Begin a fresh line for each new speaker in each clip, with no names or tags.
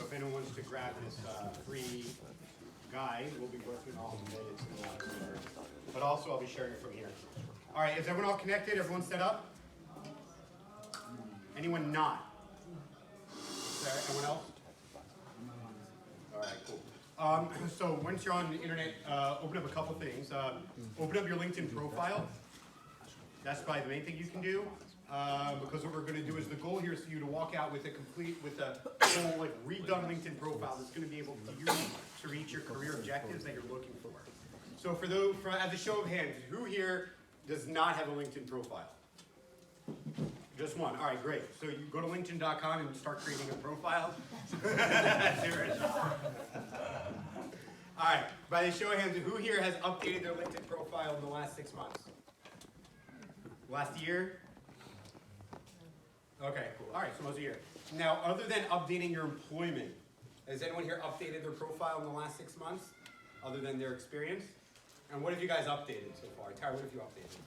if anyone wants to grab this free guide, we'll be working all day. But also I'll be sharing it from here. All right, is everyone all connected? Everyone set up? Anyone not? Anyone else? All right, cool. So once you're on the internet, open up a couple things. Open up your LinkedIn profile. That's probably the main thing you can do. Because what we're going to do is the goal here is for you to walk out with a full like redone LinkedIn profile that's going to be able for you to reach your career objectives that you're looking for. So as a show of hands, who here does not have a LinkedIn profile? Just one. All right, great. So you go to LinkedIn.com and start creating a profile. All right. By the show of hands, who here has updated their LinkedIn profile in the last 6 months? Last year? Okay, cool. All right, so most of you here. Now, other than updating your employment, has anyone here updated their profile in the last 6 months, other than their experience? And what have you guys updated so far? Tara, what have you updated?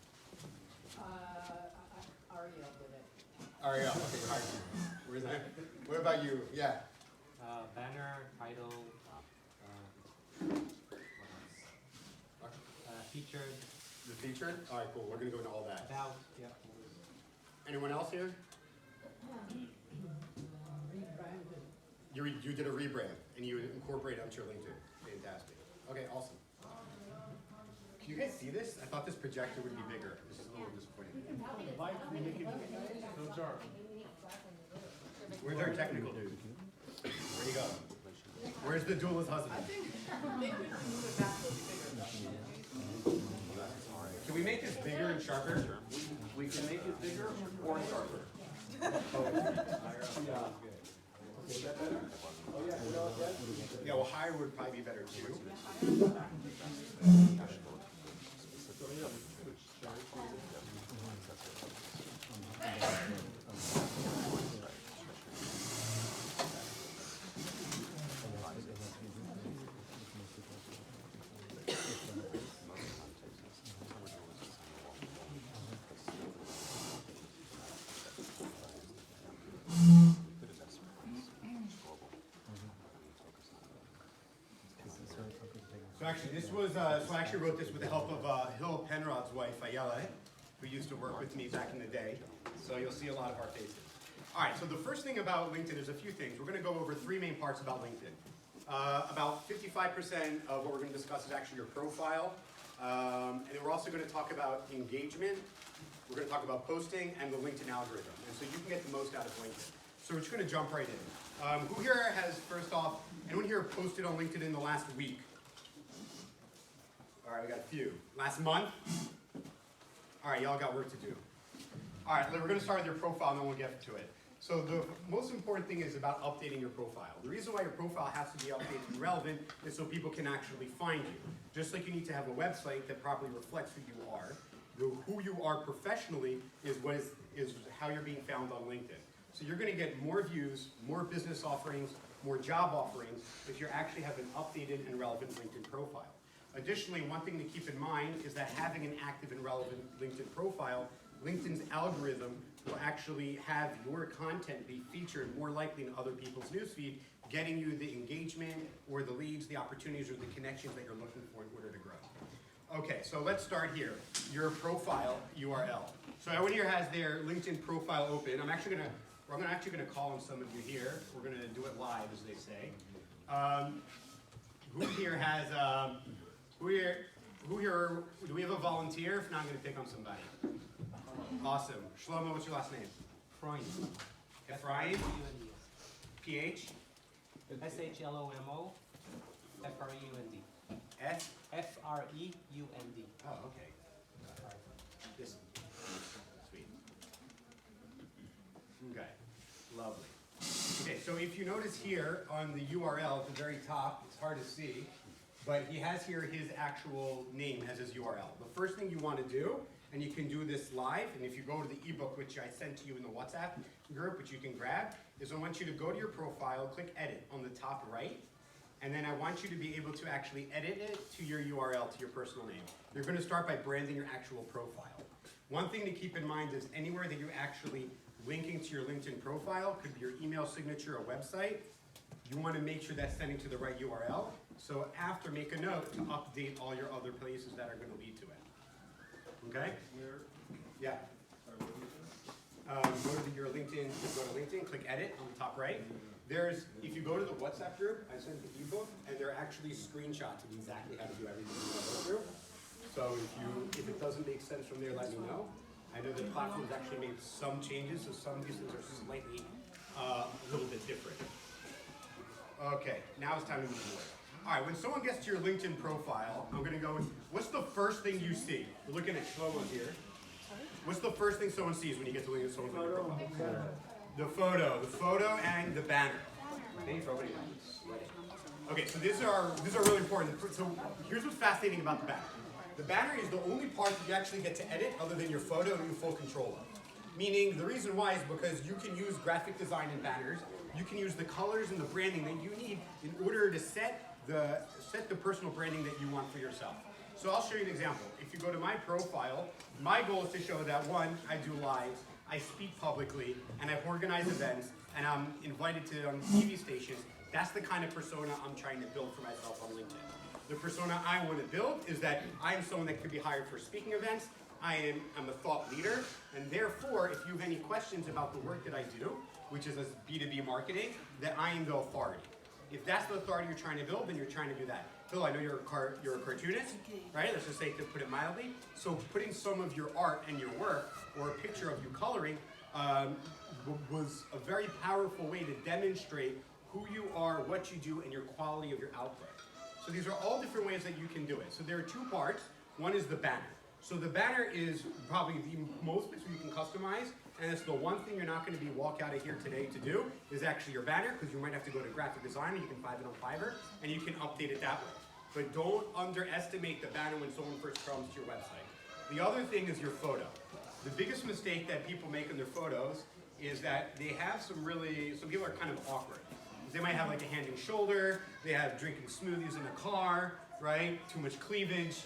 Ariel did it.
Ariel, okay, all right. Where's that? What about you? Yeah.
Banner, title, featured.
The featured? All right, cool. We're going to go into all that.
About, yeah.
Anyone else here?
Rebranded.
You did a rebrand, and you incorporate it onto your LinkedIn. Fantastic. Okay, awesome. Can you guys see this? I thought this projector would be bigger. This is a little disappointing. Where's our technical dude? Where'd he go? Where's the duelist husband?
I think we can move it back a little bigger.
Can we make this bigger and sharper?
We can make it bigger or sharper. Is that better? Oh yeah, you know what that?
Yeah, well, higher would probably be better too. So actually, so I actually wrote this with the help of Hill Penrod's wife, Ayala, who used to work with me back in the day. So you'll see a lot of our faces. All right, so the first thing about LinkedIn, there's a few things. We're going to go over 3 main parts about LinkedIn. About 55% of what we're going to discuss is actually your profile. And then we're also going to talk about engagement. We're going to talk about posting and the LinkedIn algorithm. And so you can get the most out of LinkedIn. So we're just going to jump right in. Who here has, first off, anyone here posted on LinkedIn in the last week? All right, we got a few. Last month? All right, y'all got work to do. All right, we're going to start with your profile and then we'll get to it. So the most important thing is about updating your profile. The reason why your profile has to be updated and relevant is so people can actually find you. Just like you need to have a website that properly reflects who you are. Who you are professionally is how you're being found on LinkedIn. So you're going to get more views, more business offerings, more job offerings if you actually have an updated and relevant LinkedIn profile. Additionally, one thing to keep in mind is that having an active and relevant LinkedIn profile, LinkedIn's algorithm will actually have your content be featured more likely in other people's newsfeed, getting you the engagement or the leads, the opportunities, or the connections that you're looking for in order to grow. Okay, so let's start here. Your profile URL. So everyone here has their LinkedIn profile open. I'm actually gonna call on some of you here. We're gonna do it live, as they say. Who here has? Who here? Do we have a volunteer? If not, I'm gonna pick on somebody. Awesome. Shlomo, what's your last name?
Freund.
Ephraim. PH.
SHLOMO. FREUND.
S.
FREUND.
Oh, okay. This. Sweet. Okay. Lovely. Okay, so if you notice here on the URL at the very top, it's hard to see, but he has here his actual name as his URL. The first thing you want to do, and you can do this live, and if you go to the ebook, which I sent to you in the WhatsApp group, which you can grab, is I want you to go to your profile, click edit on the top right, and then I want you to be able to actually edit it to your URL, to your personal name. You're going to start by branding your actual profile. One thing to keep in mind is anywhere that you're actually linking to your LinkedIn profile, could be your email signature or website, you want to make sure that's sending to the right URL. So after, make a note to update all your other places that are going to lead to it. Okay? Yeah. Go to your LinkedIn, click edit on the top right. If you go to the WhatsApp group, I sent the ebook, and there are actually screenshots of exactly how to do everything you want to go through. So if it doesn't make sense from there, let me know. I know the platform's actually made some changes, so some of these things are slightly a little bit different. Okay, now it's time to move forward. All right, when someone gets to your LinkedIn profile, I'm going to go with, what's the first thing you see? We're looking at Shlomo here. What's the first thing someone sees when you get to LinkedIn someone's LinkedIn profile? The photo and the banner. Okay, so these are really important. So here's what's fascinating about the banner. The banner is the only part that you actually get to edit other than your photo and you have full control of. Meaning, the reason why is because you can use graphic design in banners, you can use the colors and the branding that you need in order to set the personal branding that you want for yourself. So I'll show you an example. If you go to my profile, my goal is to show that one, I do lives, I speak publicly, and I've organized events, and I'm invited to on TV stations. That's the kind of persona I'm trying to build for myself on LinkedIn. The persona I want to build is that I am someone that could be hired for speaking events. I'm a thought leader, and therefore, if you have any questions about the work that I do, which is as B2B marketing, that I am the authority. If that's the authority you're trying to build, then you're trying to do that. Phil, I know you're a cartoonist, right? Let's just say, to put it mildly. So putting some of your art and your work, or a picture of you coloring, was a very powerful way to demonstrate who you are, what you do, and your quality of your output. So these are all different ways that you can do it. So there are two parts. One is the banner. So the banner is probably the most place where you can customize, and it's the one thing you're not going to be walk out of here today to do is actually your banner, because you might have to go to graphic design, you can find it on Fiverr, and you can update it that way. But don't underestimate the banner when someone first comes to your website. The other thing is your photo. The biggest mistake that people make in their photos is that they have some people are kind of awkward. They might have like a hand and shoulder, they have drinking smoothies in a car, right? Too much cleavage.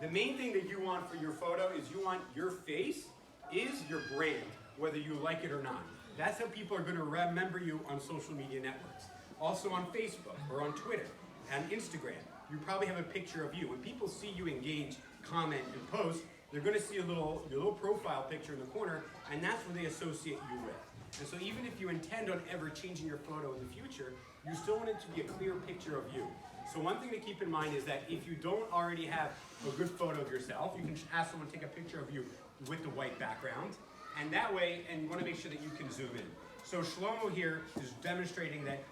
The main thing that you want for your photo is you want your face is your brand, whether you like it or not. That's how people are going to remember you on social media networks. Also on Facebook or on Twitter and Instagram, you probably have a picture of you. When people see you engage, comment, and post, they're going to see your little profile picture in the corner, and that's what they associate you with. And so even if you intend on ever changing your photo in the future, you still want it to be a clear picture of you. So one thing to keep in mind is that if you don't already have a good photo of yourself, you can ask someone to take a picture of you with the white background. And that way, and you want to make sure that you can zoom in. So Shlomo here is demonstrating that,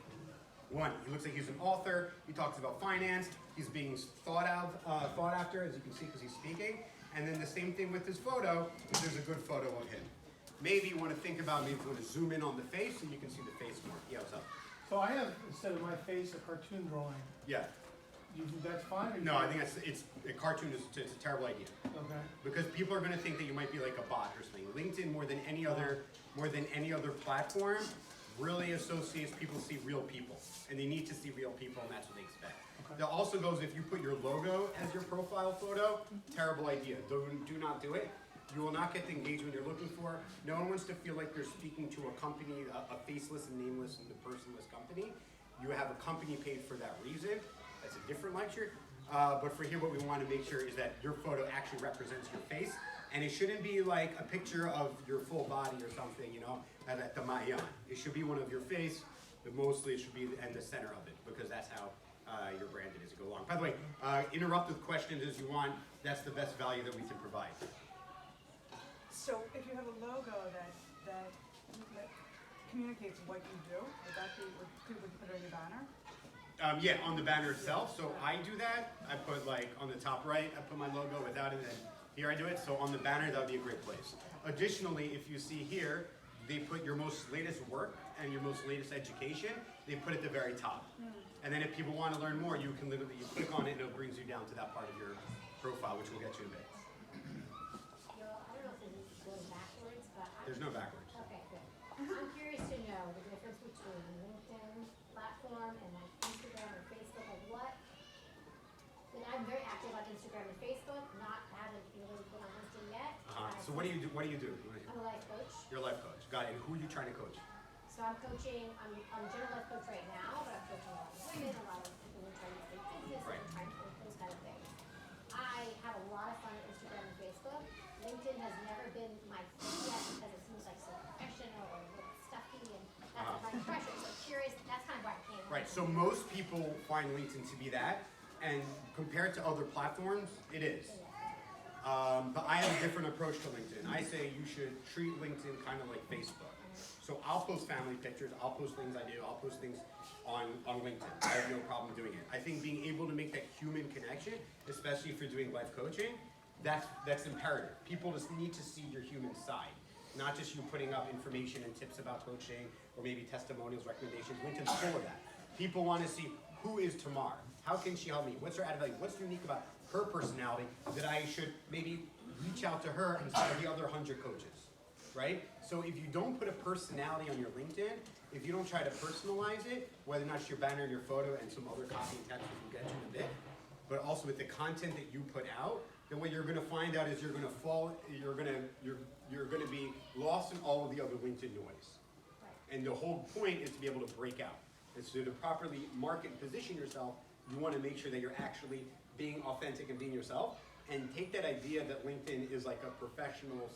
one, he looks like he's an author, he talks about finance, he's being thought after, as you can see, because he's speaking. And then the same thing with his photo, is there's a good photo of him. Maybe you want to think about, maybe you want to zoom in on the face so you can see the face more. Yeah, what's up?
So I have, instead of my face, a cartoon drawing.
Yeah.
You think that's fine? Or
No, I think it's a cartoon is it's a terrible idea.
Okay.
Because people are going to think that you might be like a bot or something. LinkedIn, more than any other platform, really associates people see real people, and they need to see real people, and that's what they expect.
Okay.
That also goes if you put your logo as your profile photo. Terrible idea. Do not do it. You will not get the engagement you're looking for. No one wants to feel like they're speaking to a company, a faceless and nameless and personless company. You have a company paid for that reason. That's a different lecture. But for here, what we want to make sure is that your photo actually represents your face. And it shouldn't be like a picture of your full body or something, you know, at the Mayan. It should be one of your face, but mostly it should be in the center of it, because that's how you're branded as you go along. By the way, interrupt with questions as you want. That's the best value that we can provide.
So if you have a logo that communicates what you do, would that be, would you put it on your banner?
Yeah, on the banner itself. So I do that. I put like on the top right, I put my logo without it, and here I do it. So on the banner, that would be a great place. Additionally, if you see here, they put your most latest work and your most latest education, they put it at the very top. And then if people want to learn more, you can literally, you click on it and it brings you down to that part of your profile, which we'll get to in a bit.
I don't know if this is going backwards, but
There's no backwards.
okay, good. I'm curious to know the difference between LinkedIn platform and like Instagram or Facebook. Like what? And I'm very active on Instagram and Facebook. Haven't really been on LinkedIn yet.
So what do you do? What do you do?
I'm a life coach.
You're a life coach. Got it. And who are you trying to coach?
So I'm coaching. I'm a general life coach right now, but I'm coaching employment, a lot of people are trying to stay business,
Right.
and trying to those kind of things. I have a lot of fun with Instagram and Facebook. LinkedIn has never been my thing yet because it seems like so professional or a little stuffy, and that's not my impression. So curious, that's kind of why I came.
Right, so most people find LinkedIn to be that, and compared to other platforms, it is. But I have a different approach to LinkedIn. I say you should treat LinkedIn kind of like Facebook. So I'll post family pictures, I'll post things I do, I'll post things on LinkedIn. I have no problem doing it. I think being able to make that human connection, especially if you're doing life coaching, that's imperative. People just need to see your human side, not just you putting up information and tips about coaching or maybe testimonials, recommendations. LinkedIn's full of that. People want to see who is Tamar, how can she help me, what's her added value, what's unique about her personality that I should maybe reach out to her instead of the other 100 coaches, right? So if you don't put a personality on your LinkedIn, if you don't try to personalize it, whether or not it's your banner and your photo and some other copy and text we'll get to in a bit, but also with the content that you put out, then what you're going to find out is you're going to be lost in all of the other LinkedIn noise. And the whole point is to be able to break out. And so to properly market and position yourself, you want to make sure that you're actually being authentic and being yourself, and take that idea that LinkedIn is like a professional,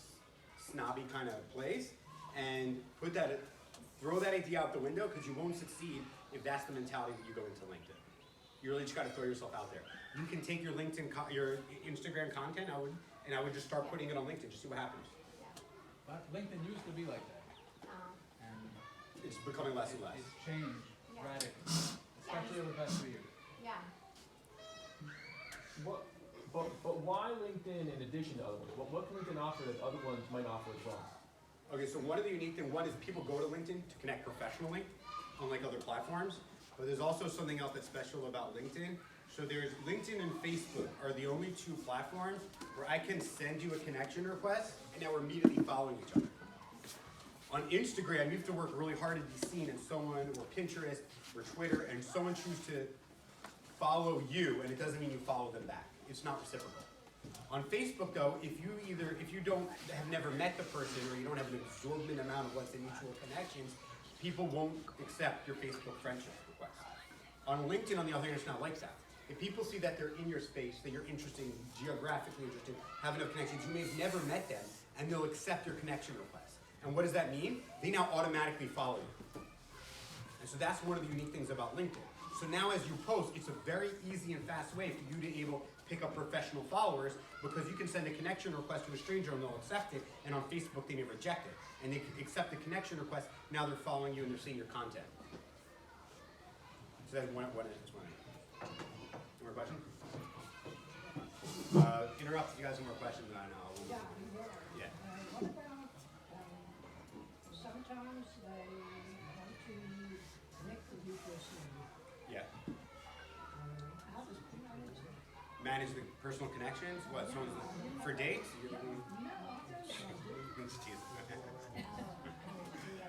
snobby kind of place, and throw that idea out the window, because you won't succeed if that's the mentality that you go into LinkedIn. You really just got to throw yourself out there. You can take your your Instagram content, I would just start putting it on LinkedIn, just see what happens.
But LinkedIn used to be like that, and
It's becoming less and less.
it's changed
Yeah.
radically, especially over the past 3 years.
Yeah.
But why LinkedIn in addition to other ones? What can LinkedIn offer that other ones might offer as well?
Okay, so one of the unique things, one is people go to LinkedIn to connect professionally, unlike other platforms. But there's also something else that's special about LinkedIn. So there's LinkedIn and Facebook are the only two platforms where I can send you a connection request and now we're immediately following each other. On Instagram, you have to work really hard to be seen, and someone, or Pinterest, or Twitter, and someone choose to follow you, and it doesn't mean you follow them back. It's not reciprocal. On Facebook, though, if you don't have never met the person, or you don't have an absorbent amount of, let's say, mutual connections, people won't accept your Facebook friendship request. On LinkedIn, on the other hand, it's not like that. If people see that they're in your space, that you're interesting, geographically interested, have enough connections, you may have never met them, and they'll accept your connection request. And what does that mean? They now automatically follow you. And so that's one of the unique things about LinkedIn. So now as you post, it's a very easy and fast way for you to able pick up professional followers, because you can send a connection request to a stranger and they'll accept it, and on Facebook they may reject it. And they accept the connection request, now they're following you and they're seeing your content. So that's one. More questions? Interrupt if you guys have more questions, and I know. Yeah.
What about, sometimes they want to connect with you personally.
Yeah.
How does it manage it?
Manage the personal connections? What, someone's for dates?
No,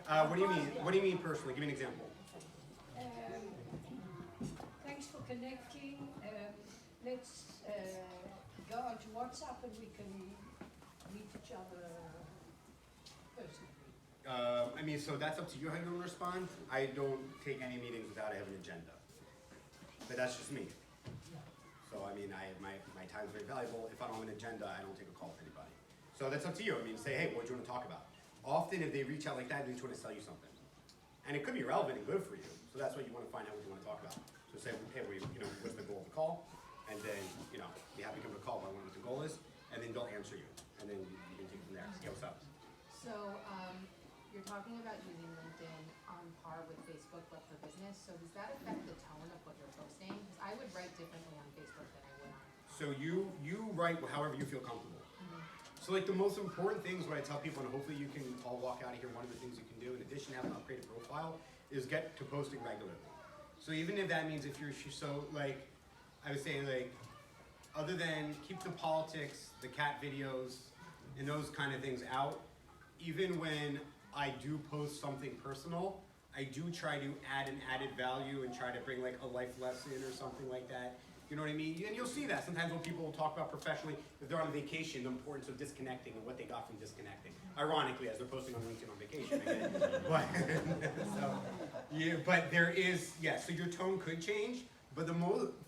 that's
What do you mean? What do you mean personally? Give me an example.
Thanks for connecting. Let's go on to WhatsApp and we can meet each other personally.
So that's up to you how you want to respond. I don't take any meetings without I have an agenda. But that's just me. So my time is very valuable. If I don't have an agenda, I don't take a call from anybody. So that's up to you. Say, hey, what do you want to talk about? Often if they reach out like that, they just want to sell you something. And it could be relevant and good for you. So that's what you want to find out what you want to talk about. So say, hey, what's the goal of the call? And then, be happy to come to the call, but I want to know what the goal is. And then they'll answer you. And then you can take it from there. Yeah, what's up?
So, you're talking about using LinkedIn on par with Facebook, but for business. So does that affect the tone of what you're posting? Because I would write differently on Facebook than I would on.
So you write however you feel comfortable. So the most important things what I tell people, and hopefully you can all walk out of here, one of the things you can do in addition to having an upgraded profile is get to posting regularly. So even if that means if you're I would say other than keep the politics, the cat videos, and those kind of things out, even when I do post something personal, I do try to add an added value and try to bring a life lesson or something like that You know what I mean? And you'll see that sometimes when people will talk about professionally, if they're on a vacation, the importance of disconnecting and what they got from disconnecting. Ironically, as they're posting on LinkedIn on vacation. I get it. But, so, yeah, but there is, yes, so your tone could change, but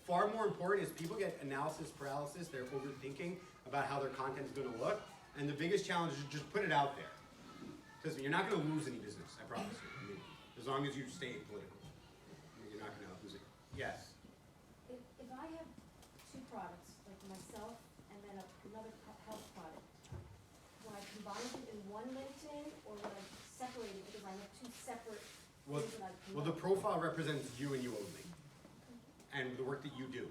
far more important is people get analysis paralysis, they're overthinking about how their content's gonna look, and the biggest challenge is just put it out there. Because you're not gonna lose any business, I promise you. I mean, as long as you stay political, you're not gonna lose it. Yes?
If I have two products, like myself and then another health product, would I combine them in one LinkedIn or would I separate it because I have two separate
Well,
things that I
well, the profile represents you and you only, and the work that you do.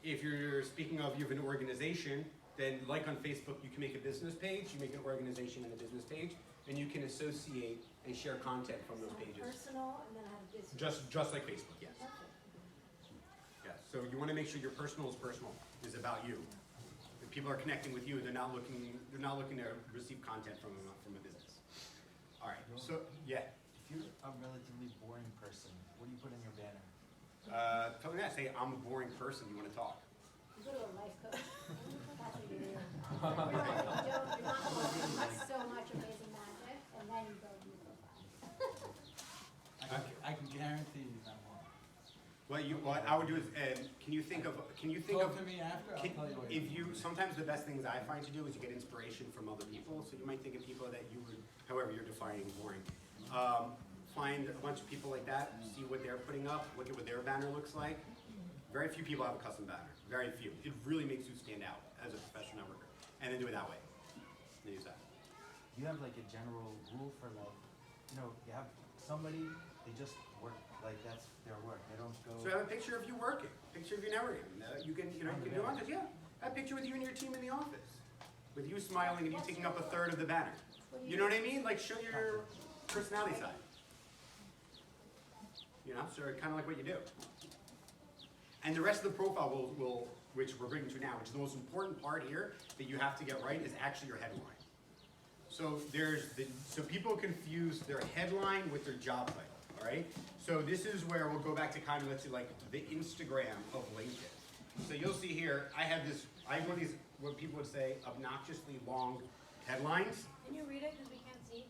If you're speaking of you have an organization, then like on Facebook, you can make a business page, you make an organization and a business page, and you can associate and share content from those pages.
personal and then I have a business.
Just like Facebook, yes.
Okay.
Yes. So you want to make sure your personal is about you. If people are connecting with you, they're not looking to receive content from a business. All right. So yeah.
If you're a relatively boring person, what do you put in your banner?
Tell me that. Say I'm a boring person. You want to talk.
You go to a life coach. That's what you do. You're not going so much amazing magic, and then you go do your profile.
I can guarantee you that one.
What I would do is, can you think of?
Talk to me after, I'll tell you what
If you, sometimes the best things I find to do is you get inspiration from other people. So you might think of people that you would, however you're defining boring. Find a bunch of people like that, see what they're putting up, look at what their banner looks like. Very few people have a custom banner. Very few. It really makes you stand out as a professional networker. And then do it that way. Then use that.
You have like a general rule for like, you have somebody, they just work, like that's their work. They don't go.
So have a picture of you working, picture of you networking. You can do on this, yeah. Have a picture with you and your team in the office. With you smiling and you taking up a third of the banner. You know what I mean? Like show your personality side. So kind of like what you do. And the rest of the profile will, which we're bringing to now, which is the most important part here that you have to get right is actually your headline. So so people confuse their headline with their job title, all right? So this is where we'll go back to kind of, let's say, like the Instagram of LinkedIn. So you'll see here, I have one of these, what people would say, obnoxiously long headlines.
Can you read it because we can't see?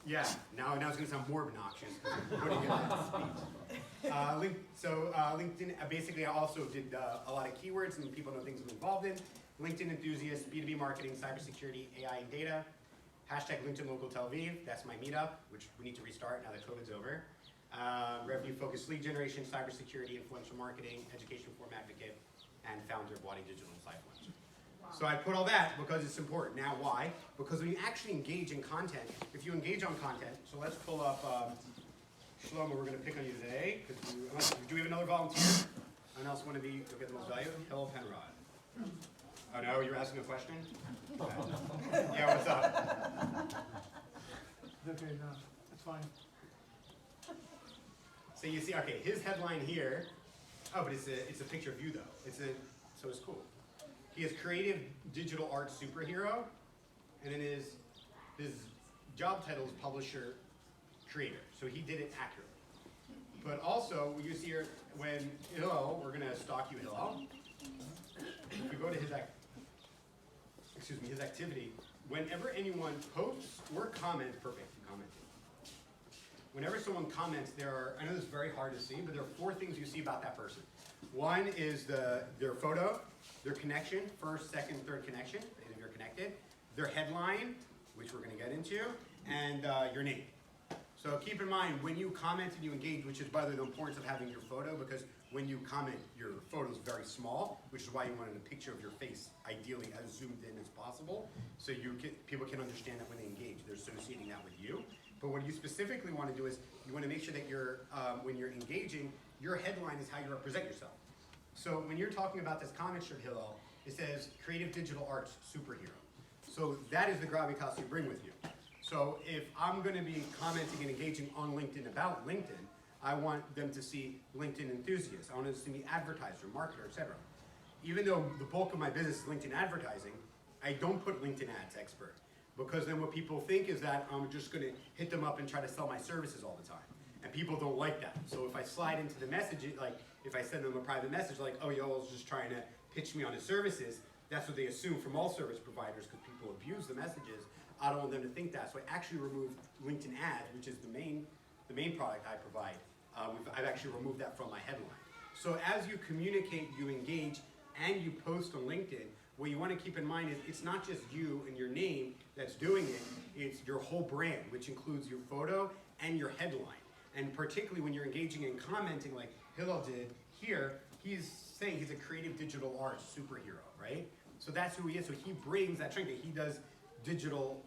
Yeah, now it's gonna sound more obnoxious because I'm putting it in speech. LinkedIn, basically I also did a lot of keywords and people know things I'm involved in. LinkedIn enthusiasts, B2B marketing, cybersecurity, AI and data. Hashtag LinkedIn Local Tel Aviv, that's my meetup, which we need to restart now that COVID's over. Revenue focused lead generation, cybersecurity, influential marketing, education forum advocate, and founder of Wadi Digital Life Lunch. So I put all that because it's important. Now why? Because when you actually engage in content, if you engage on content, so let's pull up Shlomo, we're going to pick on you today. Do we have another volunteer? Anyone else want to be, get the most value? Hello, Penrod. Oh no, you're asking a question? Okay. Yeah, what's up?
Okay, no, it's fine.
So you see, okay, his headline here, oh, but it's a picture of you though. So it's cool. He is creative digital art superhero, and then his job title is publisher creator. So he did it accurately. But also, you see here, when Hillel, we're gonna stalk you, Hillel. If we go to his activity, whenever anyone posts or comments, perfect, you commented. Whenever someone comments, I know this is very hard to see, but there are 4 things you see about that person. One is their photo, their connection, first, second, third connection, if you're connected, their headline, which we're gonna get into, and your name. So keep in mind, when you comment and you engage, which is by the way the importance of having your photo, because when you comment, your photo is very small, which is why you wanted a picture of your face, ideally as zoomed in as possible, so people can understand that when they engage, they're associating that with you. But what you specifically want to do is, you want to make sure that when you're engaging, your headline is how you represent yourself. So when you're talking about this comment strip, Hillel, it says creative digital arts superhero. So that is the gravitas you bring with you. So if I'm going to be commenting and engaging on LinkedIn about LinkedIn, I want them to see LinkedIn enthusiasts. I want them to see me advertiser, marketer, etc. Even though the bulk of my business is LinkedIn advertising, I don't put LinkedIn ads expert. Because then what people think is that I'm just going to hit them up and try to sell my services all the time. And people don't like that. So if I slide into the message, like if I send them a private message like, oh, y'all's just trying to pitch me on his services, that's what they assume from all service providers because people abuse the messages. I don't want them to think that. So I actually removed LinkedIn ads, which is the main product I provide. I've actually removed that from my headline. So as you communicate, you engage, and you post on LinkedIn, what you want to keep in mind is it's not just you and your name that's doing it, it's your whole brand, which includes your photo and your headline. And particularly when you're engaging and commenting like Hillel did here, he's saying he's a creative digital art superhero, right? So that's who he is. So he brings that strength that he does digital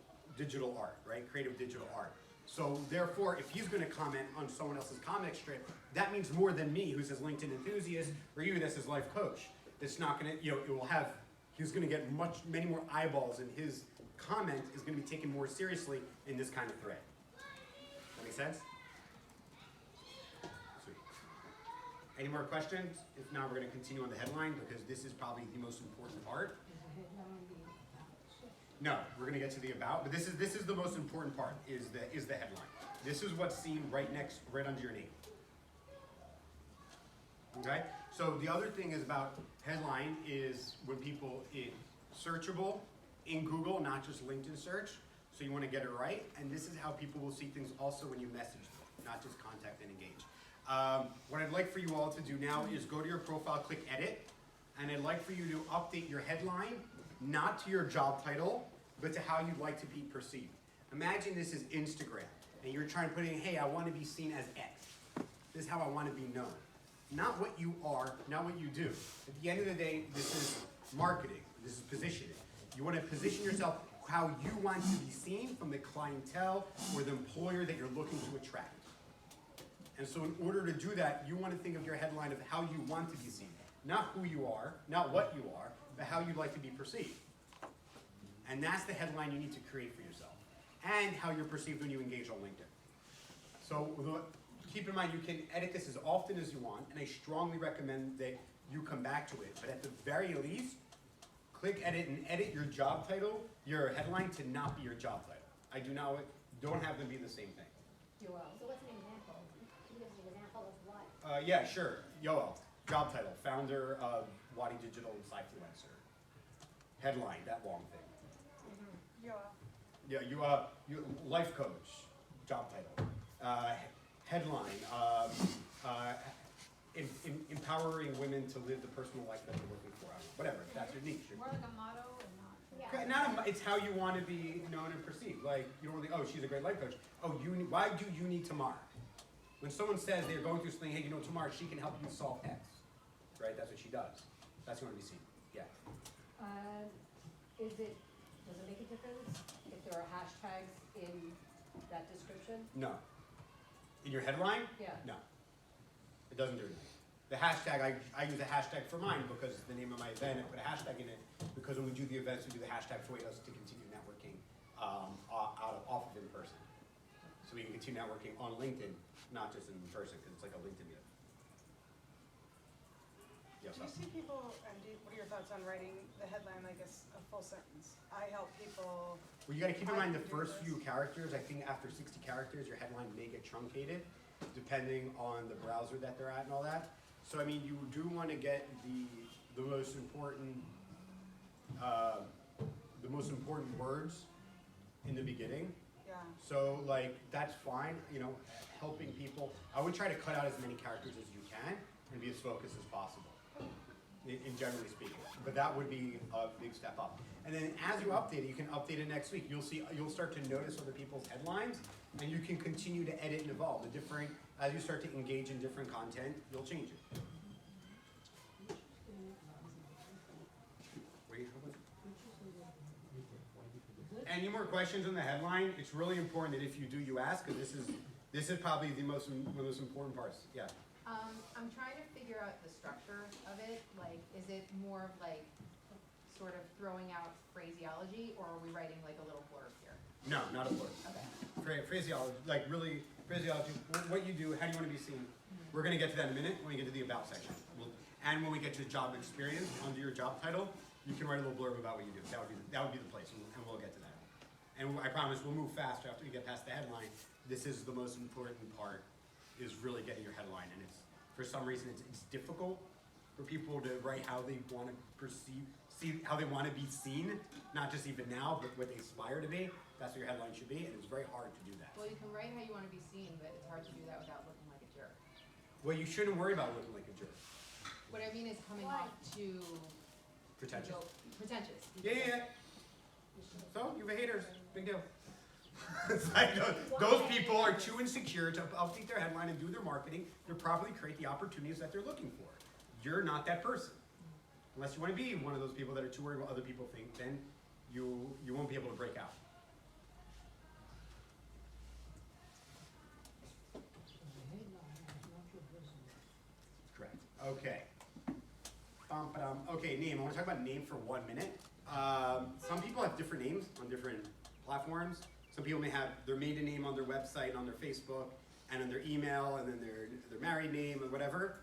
art, right? Creative digital art. So therefore, if he's going to comment on someone else's comic strip, that means more than me, who says LinkedIn enthusiast, or you that says life coach. It's not going to, it will have, he's going to get many more eyeballs, and his comment is going to be taken more seriously in this kind of thread. That make sense? Sweet. Any more questions? If not, we're going to continue on the headline because this is probably the most important part. No, we're going to get to the about, but this is the most important part. Is the headline. This is what's seen right under your name. Okay. So the other thing is about headline is when people searchable in Google, not just LinkedIn search. So you want to get it right, and this is how people will see things also when you message them, not just contact and engage. What I'd like for you all to do now is go to your profile, click edit, and I'd like for you to update your headline, not to your job title, but to how you'd like to be perceived. Imagine this is Instagram, and you're trying to put in, hey, I want to be seen as X. This is how I want to be known. Not what you are, not what you do. At the end of the day, this is marketing. This is positioning. You want to position yourself how you want to be seen from the clientele or the employer that you're looking to attract. And so in order to do that, you want to think of your headline of how you want to be seen. Not who you are, not what you are, but how you'd like to be perceived. And that's the headline you need to create for yourself. And how you're perceived when you engage on LinkedIn. So keep in mind, you can edit this as often as you want, and I strongly recommend that you come back to it. But at the very least, click edit and edit your job title, your headline, to not be your job title. I don't have them be the same thing.
So what's an example? Can you give us an example of what?
Yeah, sure. Yoel, job title, founder of Wadi Digital and Sci-Fluencer. Headline, that long thing. Yeah, you life coach, job title. Headline, empowering women to live the personal life that they're looking for. Whatever, that's your niche.
More like a motto and
It's how you want to be known and perceived. Like, you don't think, oh, she's a great life coach. Oh, why do you need Tamar? When someone says they're going through something, hey, Tamar, she can help you solve X. Right? That's what she does. That's what you want to be seen. Yeah.
Does it make a difference if there are hashtags in that description?
No. In your headline?
Yeah.
No. It doesn't do anything. The hashtag, I use a hashtag for mine because it's the name of my event. I put a hashtag in it because when we do the events, we do the hashtag for us to continue networking off of in person. So we can continue networking on LinkedIn, not just in person, because it's like a LinkedIn meetup. Yes,
Do you see people, and what are your thoughts on writing the headline like a full sentence? I help people.
Well, you got to keep in mind the first few characters. I think after 60 characters, your headline may get truncated, depending on the browser that they're at and all that. So, I mean, you do want to get the most important words in the beginning.
Yeah.
So, like, that's fine. Helping people. I would try to cut out as many characters as you can and be as focused as possible. In generally speaking, but that would be a big step up. And then as you update it, you can update it next week. You'll start to notice other people's headlines, and you can continue to edit and evolve. As you start to engage in different content, you'll change it. Any more questions on the headline? It's really important that if you do, you ask, because this is probably one of the most important parts. Yeah.
I'm trying to figure out the structure of it. Like, is it more of like sort of throwing out phraseology, or are we writing like a little blurb here?
No, not a blurb.
Okay.
Phraseology, like really phraseology. What you do, how do you want to be seen? Mm-hmm. We're going to get to that in a minute when we get to the about section. And when we get to job experience under your job title, you can write a little blurb about what you do. That would be the place, and we'll get to that. And I promise we'll move faster after we get past the headline. This is the most important part is really getting your headline, and it's, for some reason, it's difficult for people to write how they want to see how they want to be seen, not just even now, but what they aspire to be. That's what your headline should be, and it's very hard to do that.
Well, you can write how you wanna be seen, but it's hard to do that without looking like a jerk.
Well, you shouldn't worry about looking like a jerk.
What I mean is coming
Why?
off too
Pretentious.
pretentious.
Yeah. So, you have haters. Big deal. It's like those people are too insecure to update their headline and do their marketing to properly create the opportunities that they're looking for. You're not that person. Unless you want to be one of those people that are too worried what other people think, then you won't be able to break out. Correct. Okay. Okay, name. I want to talk about name for 1 minute. Some people have different names on different platforms. Some people may have their maiden name on their website, on their Facebook, and on their email, and then their married name or whatever.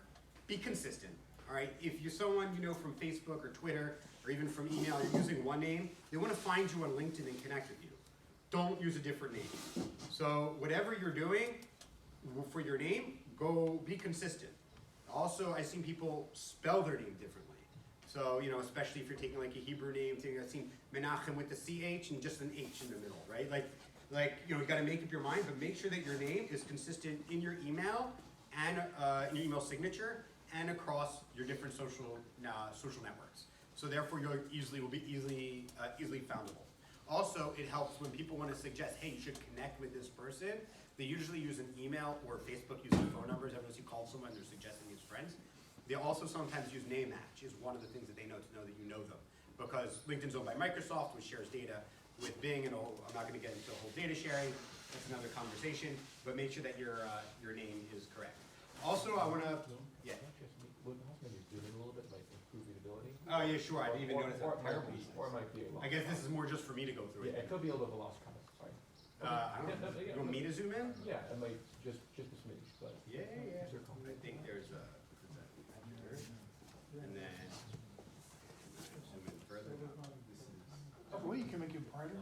Be consistent. All right. If you're someone you know from Facebook or Twitter or even from email, you're using one name, they want to find you on LinkedIn and connect with you. Don't use a different name. So whatever you're doing for your name, go be consistent. Also, I've seen people spell their name differently. So, you know, especially if you're taking like a Hebrew name, I've seen Menachem with the CH and just an H in the middle, right? Like you know, you got to make up your mind, but make sure that your name is consistent in your email and in your email signature and across your different social networks. So therefore, will be easily foundable. Also, it helps when people want to suggest, hey, you should connect with this person. They usually use an email or Facebook using phone numbers. Ever since you call someone, they're suggesting as friends. They also sometimes use name match is one of the things that they know to know that you know them. Because LinkedIn's owned by Microsoft, which shares data with Bing, and I'm not going to get into the whole data sharing. That's another conversation. But make sure that your name is correct. Also, I want to, yeah.
Would maybe zoom in a little bit, like improve readability?
Oh yeah, sure. I didn't even notice
Or
that.
it might be, or it might be a lost
I guess this is
cause.
more just for me to go through
Yeah,
it.
it could be a little bit of a lost cause, sorry.
I don't know. You want me to zoom in?
Yeah, it might, just a smidge, but.
Yeah.
It's your call.
I think there's a, and then zoom in further. This is,
Well, you can make it brighter.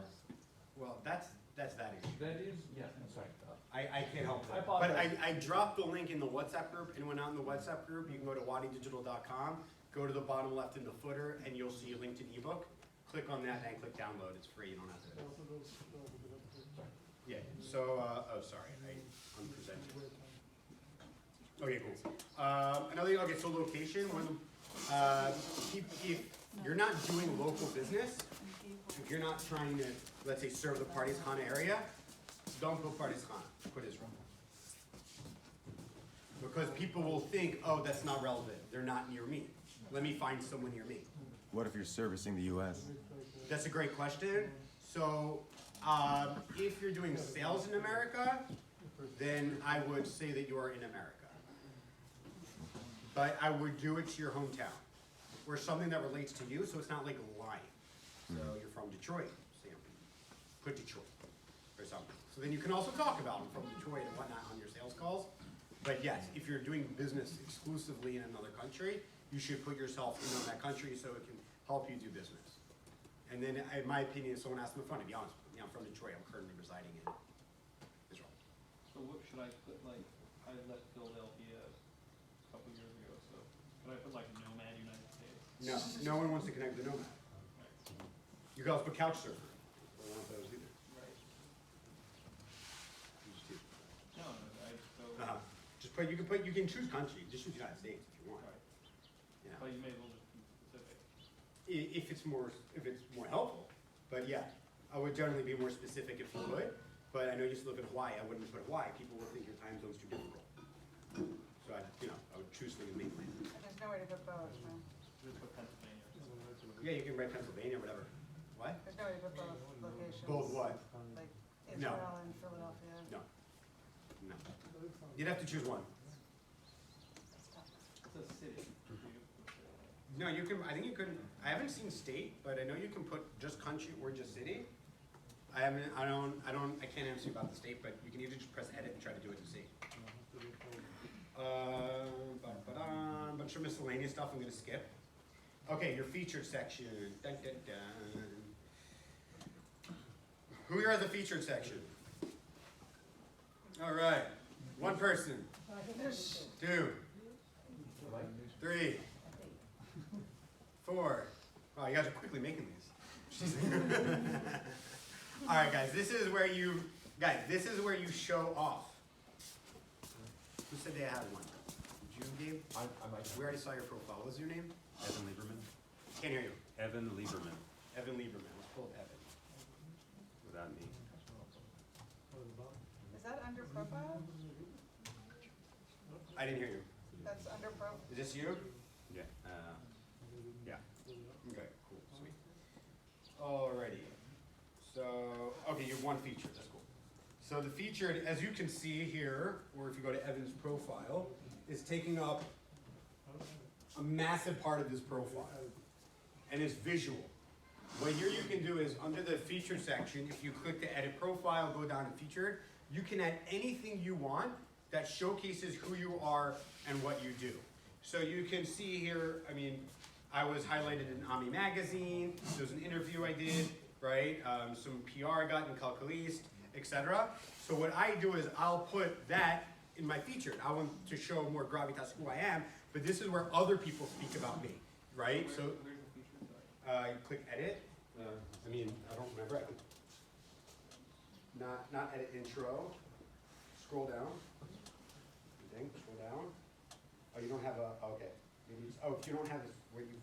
well, that's that issue.
That is, yeah, I'm sorry.
I can't help
I
it. But
apologize.
I dropped the link in the WhatsApp group. Anyone out in the WhatsApp group, you can go to wadidigital.com, go to the bottom left in the footer, and you'll see a LinkedIn ebook. Click on that and click download. It's free. You don't have to. Yeah. So, oh, sorry. I'm presenting. Okay, cool. Another thing. Okay, so location. If you're not doing local business, if you're not trying to, let's say, serve the Pardes Hanna area, don't put Pardes Hanna. Put Israel. Because people will think, oh, that's not relevant. They're not near me. Let me find someone near me.
What if you're servicing the U.S.?
That's a great question. So, if you're doing sales in America, then I would say that you are in America. But I would do it to your hometown, or something that relates to you, so it's not like lying. So you're from Detroit, say, put Detroit, or something. So then you can also talk about them from Detroit and whatnot on your sales calls. But yes, if you're doing business exclusively in another country, you should put yourself in that country so it can help you do business. And then, in my opinion, if someone asked me fun, to be honest, I'm from Detroit. I'm currently residing in Israel.
So what should I put, like, I left Philadelphia a couple years ago, so could I put like Nomad United States?
No one wants to connect with the nomad. You can also put couch surfer. I don't want those either.
Right.
You just do.
No, so,
Just put, you can choose country. Just choose United States if you want.
right,
Yeah.
but you made a little bit specific.
If it's more helpful. But yeah, I would generally be more specific if you would. But I know you used to live in Hawaii. I wouldn't put Hawaii. People will think your time zone's too difficult. So I would choose something mainland.
There's no way to put both, man.
Just put Pennsylvania or something.
Yeah, you can write Pennsylvania, whatever. What?
There's no way to put both locations.
Both what?
Like
No.
Israel and Philadelphia.
No. No. You'd have to choose one.
That's tough.
It's a city.
No, you can. I think you could. I haven't seen state, but I know you can put just country or just city. I haven't. I can't answer you about the state, but you can either just press edit and try to do it and see. Bunch of miscellaneous stuff. I'm gonna skip. Okay, your featured section. Dun, dun, dun. Who here has a featured section? All right. One person. Two. Three. Four. Wow, you guys are quickly making these. All right, guys. This is where you show off. Who said they had one? Did you, Gabe?
I might.
We already saw your profile. What was your name?
Evan Lieberman.
Can't hear you.
Evan Lieberman.
Evan Lieberman. Let's pull up Evan.
Without me.
Is that under profile?
I didn't hear you.
That's under profile.
Is this you?
Yeah. Yeah.
Okay, cool, sweet. Alrighty. So, okay, you have one feature, that's cool. So the feature, as you can see here, or if you go to Evan's profile, is taking up a massive part of his profile. And it's visual. What here you can do is, under the featured section, if you click the edit profile, go down to featured, you can add anything you want that showcases who you are and what you do. So you can see here, I mean, I was highlighted in AMI magazine, there's an interview I did, right? Some PR I got in Calculiste, etc. So what I do is I'll put that in my featured. I want to show more gravitas who I am, but this is where other people speak about me, right? So
Where's the feature? Sorry.
you click edit. I mean, I don't remember. Not edit intro. Scroll down. Scroll down. Oh, you don't have a, okay. Maybe it's, oh, if you don't have this, where you,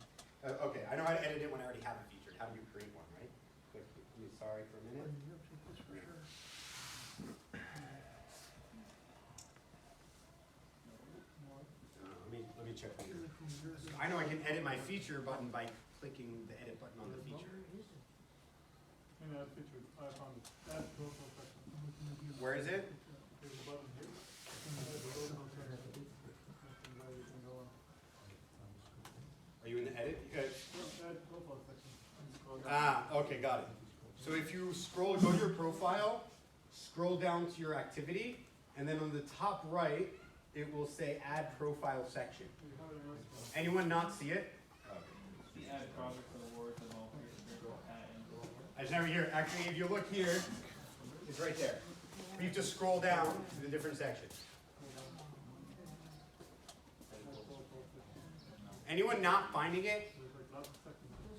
okay, I know how to edit it when I already have it featured. How do you create one, right? Click, sorry for a minute. Let me check. I know I can edit my feature button by clicking the edit button on the feature.
I found it. Add profile section.
Where is it?
There's a button here. Add profile section.
Are you in the edit?
Add profile section. Scroll down.
Ah, okay, got it. So if you scroll, go to your profile, scroll down to your activity, and then on the top right, it will say add profile section. Anyone not see it?
The add project and awards and all here. Add and
I just never hear. Actually, if you look here, it's right there. You have to scroll down to the different sections. Anyone not finding it?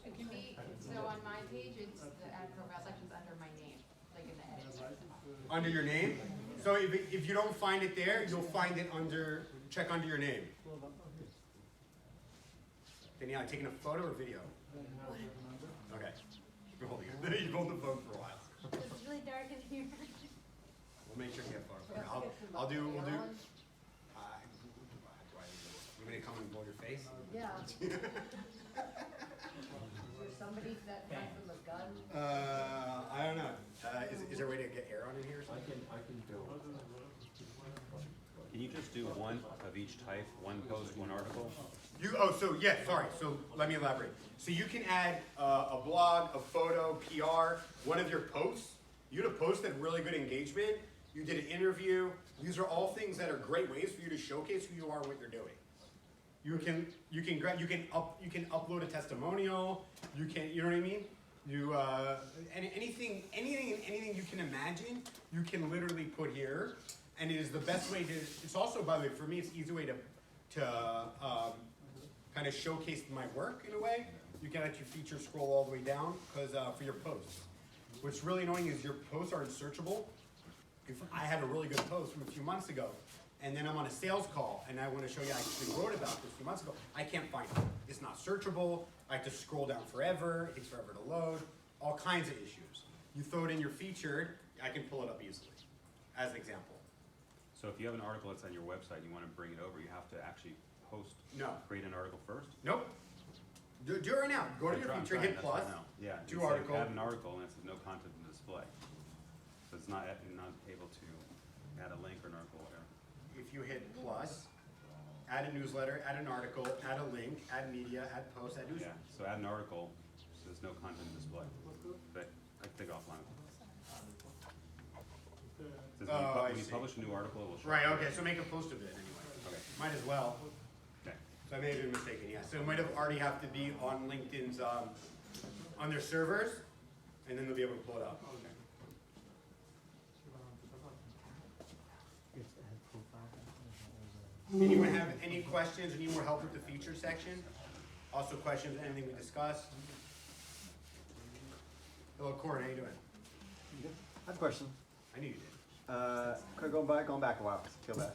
It can be, so on my page, it's the add profile section's under my name, like in the edit section.
Under your name? So if you don't find it there, you'll find it under, check under your name. Danielle, taking a photo or video? Okay. You're holding it. You've held the phone for a while.
It's really dark in here.
We'll make sure you get a photo. We'll do. You want me to come and blow your face?
Yeah. Is there somebody that went from a gun?
I don't know. Is there a way to get air on in here or something?
I can build.
Can you just do one of each type, one post, one article?
So let me elaborate. So you can add a blog, a photo, PR, one of your posts. You had a post that had really good engagement. You did an interview. These are all things that are great ways for you to showcase who you are and what you're doing. You can upload a testimonial. You know what I mean? Anything you can imagine, you can literally put here, and it is the best way to. It's also, by the way, for me, it's an easy way to kind of showcase my work in a way. You can let your feature scroll all the way down because for your posts. What's really annoying is your posts aren't searchable. If I had a really good post from a few months ago, and then I'm on a sales call, and I want to show you I actually wrote about this a few months ago, I can't find it. It's not searchable. I have to scroll down forever. It takes forever to load. All kinds of issues. You throw it in your featured, I can pull it up easily, as an example.
So if you have an article that's on your website and you want to bring it over, you have to actually create an article first?
Nope. Do it right now. Go to your feature, hit plus,
yeah,
do
you say
article.
add an article, and it says no content to display. So it's not able to add a link or an article or whatever.
If you hit plus, add a newsletter, add an article, add a link, add media, add post, add newsletter.
Yeah, so add an article, says no content to display. But I can take offline. It says when you publish a new article, it will show.
Right, okay, so make a post of it anyway.
Okay.
Might as well.
Okay.
So I may have been mistaken, yeah. So it might have already have to be on LinkedIn's, on their servers, and then they'll be able to pull it up.
It's add profile.
Anyone have any questions or need more help with the feature section? Also questions, anything we discussed? Hello, Corin, how you doing?
I have a question.
I knew you did.
Going back a while, feel bad.